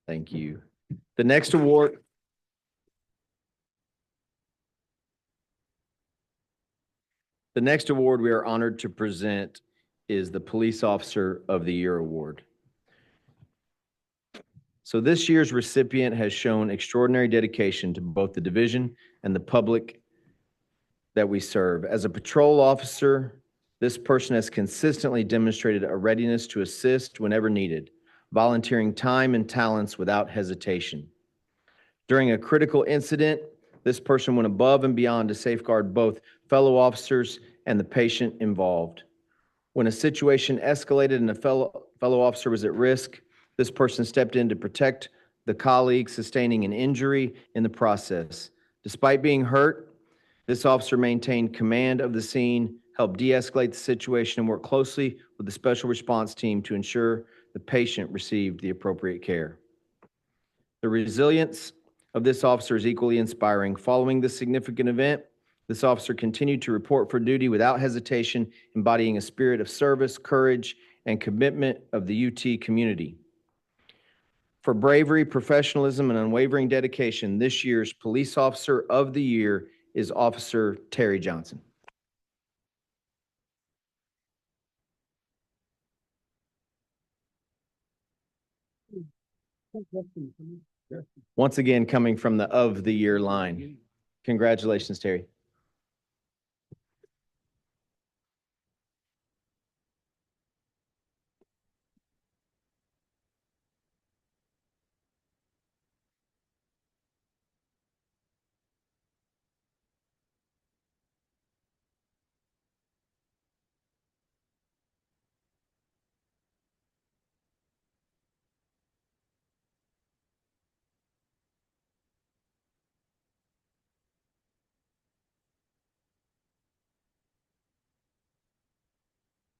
Thank you. The next award. The next award we are honored to present is the Police Officer of the Year Award. So this year's recipient has shown extraordinary dedication to both the division and the public that we serve. As a patrol officer, this person has consistently demonstrated a readiness to assist whenever needed, volunteering time and talents without hesitation. During a critical incident, this person went above and beyond to safeguard both fellow officers and the patient involved. When a situation escalated and a fellow officer was at risk, this person stepped in to protect the colleague, sustaining an injury in the process. Despite being hurt, this officer maintained command of the scene, helped de-escalate the situation, and worked closely with the special response team to ensure the patient received the appropriate care. The resilience of this officer is equally inspiring. Following this significant event, this officer continued to report for duty without hesitation, embodying a spirit of service, courage, and commitment of the UT community. For bravery, professionalism, and unwavering dedication, this year's Police Officer of the Year is Officer Terry Johnson. Once again, coming from the of the year line. Congratulations, Terry.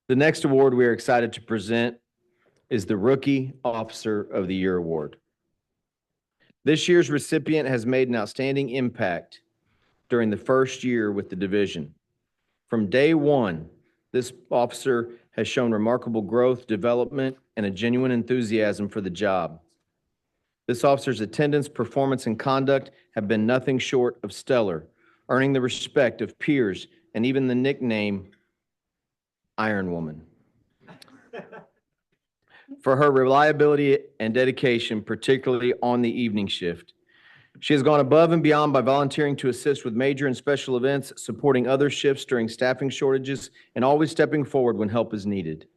The next award we are excited to present is the Rookie Officer of the Year Award. This year's recipient has made an outstanding impact during the first year with the division. From day one, this officer has shown remarkable growth, development, and a genuine enthusiasm for the job. This officer's attendance, performance, and conduct have been nothing short of stellar, earning the respect of peers and even the nickname Iron Woman. For her reliability and dedication, particularly on the evening shift. She has gone above and beyond by volunteering to assist with major and special events, supporting other shifts during staffing shortages, and always stepping forward when help is needed.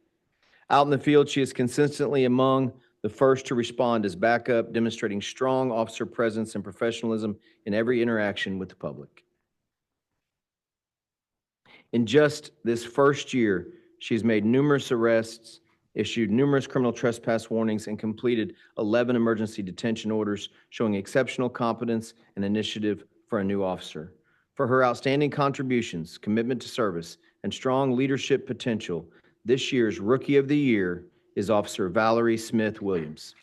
Out in the field, she is consistently among the first to respond as backup, demonstrating strong officer presence and professionalism in every interaction with the public. In just this first year, she's made numerous arrests, issued numerous criminal trespass warnings, and completed 11 emergency detention orders, showing exceptional competence and initiative for a new officer. For her outstanding contributions, commitment to service, and strong leadership potential, this year's Rookie of the Year is Officer Valerie Smith Williams.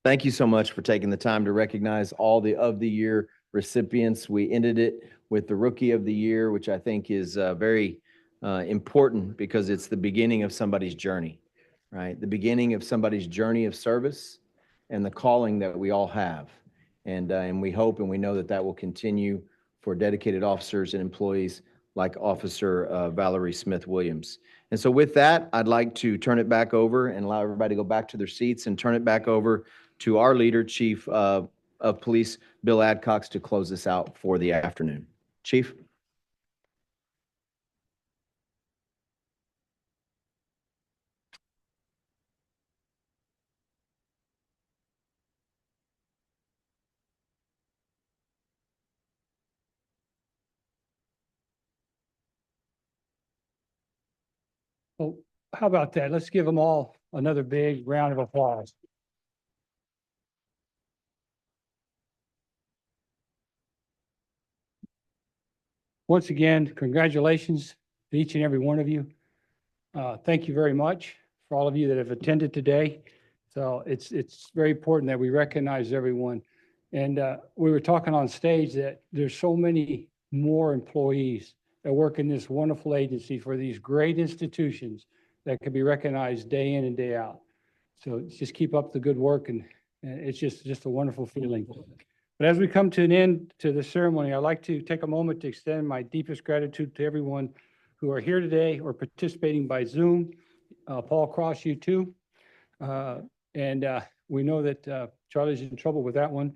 Thank you so much for taking the time to recognize all the of the year recipients. We ended it with the Rookie of the Year, which I think is very important because it's the beginning of somebody's journey, right? The beginning of somebody's journey of service and the calling that we all have. And we hope and we know that that will continue for dedicated officers and employees like Officer Valerie Smith Williams. And so with that, I'd like to turn it back over and allow everybody to go back to their seats and turn it back over to our leader, Chief of Police, Bill Adcox, to close this out for the afternoon. Chief? Well, how about that? Let's give them all another big round of applause. Once again, congratulations to each and every one of you. Thank you very much for all of you that have attended today. So it's very important that we recognize everyone. And we were talking on stage that there's so many more employees that work in this wonderful agency for these great institutions that can be recognized day in and day out. So just keep up the good work, and it's just a wonderful feeling. But as we come to an end to the ceremony, I'd like to take a moment to extend my deepest gratitude to everyone who are here today or participating by Zoom. Paul Cross, you too. We know that Charlie's in trouble with that one.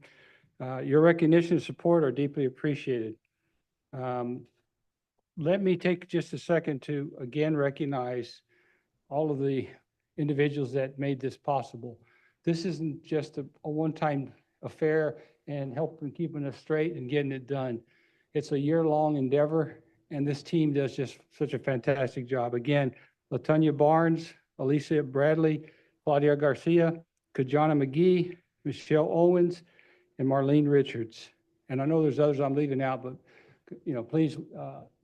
Your recognition and support are deeply appreciated. Let me take just a second to again recognize all of the individuals that made this possible. This isn't just a one-time affair and helping keeping us straight and getting it done. It's a year-long endeavor, and this team does just such a fantastic job. Again, LaTonya Barnes, Alicia Bradley, Claudia Garcia, Kajana McGee, Michelle Owens, and Marlene Richards. And I know there's others I'm leaving out, but please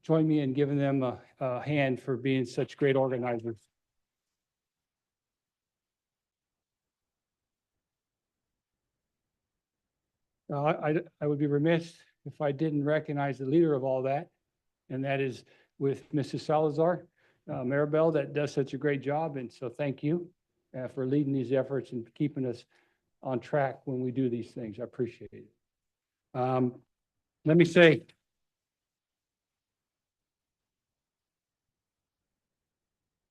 join me in giving them a hand for being such great organizers. I would be remiss if I didn't recognize the leader of all that, and that is with Mrs. Salazar, Maribel, that does such a great job. And so thank you for leading these efforts and keeping us on track when we do these things. I appreciate it. Let me say,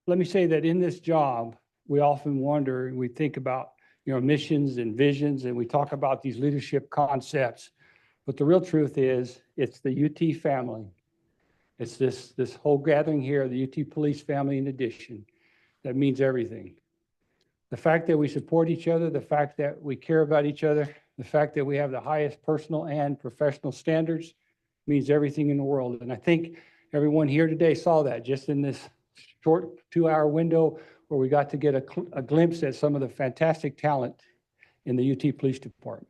that in this job, we often wonder and we think about missions and visions, and we talk about these leadership concepts. But the real truth is, it's the UT family. It's this whole gathering here, the UT Police family in addition, that means everything. The fact that we support each other, the fact that we care about each other, the fact that we have the highest personal and professional standards means everything in the world. And I think everyone here today saw that just in this short 2-hour window where we got to get a glimpse at some of the fantastic talent in the UT Police Department.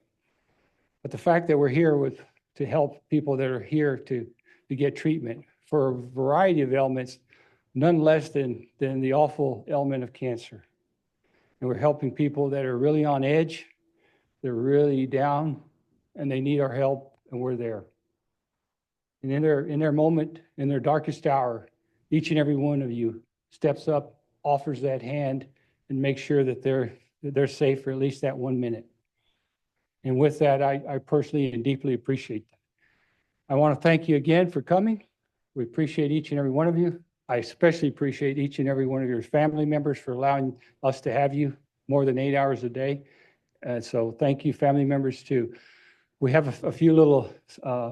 But the fact that we're here to help people that are here to get treatment for a variety of ailments, none less than the awful ailment of cancer. And we're helping people that are really on edge, they're really down, and they need our help, and we're there. And in their moment, in their darkest hour, each and every one of you steps up, offers that hand, and makes sure that they're safe for at least that 1 minute. And with that, I personally and deeply appreciate that. I want to thank you again for coming. We appreciate each and every one of you. I especially appreciate each and every one of your family members for allowing us to have you more than 8 hours a day. And so thank you, family members, too. We have a few little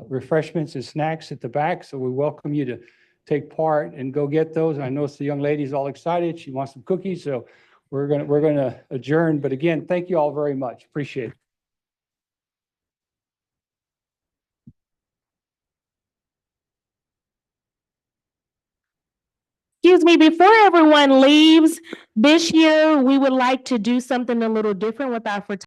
refreshments and snacks at the back, so we welcome you to take part and go get those. And I notice the young lady's all excited. She wants some cookies, so we're gonna adjourn. But again, thank you all very much. Appreciate it. Excuse me, before everyone leaves, this year, we would like to do something a little different with our photography.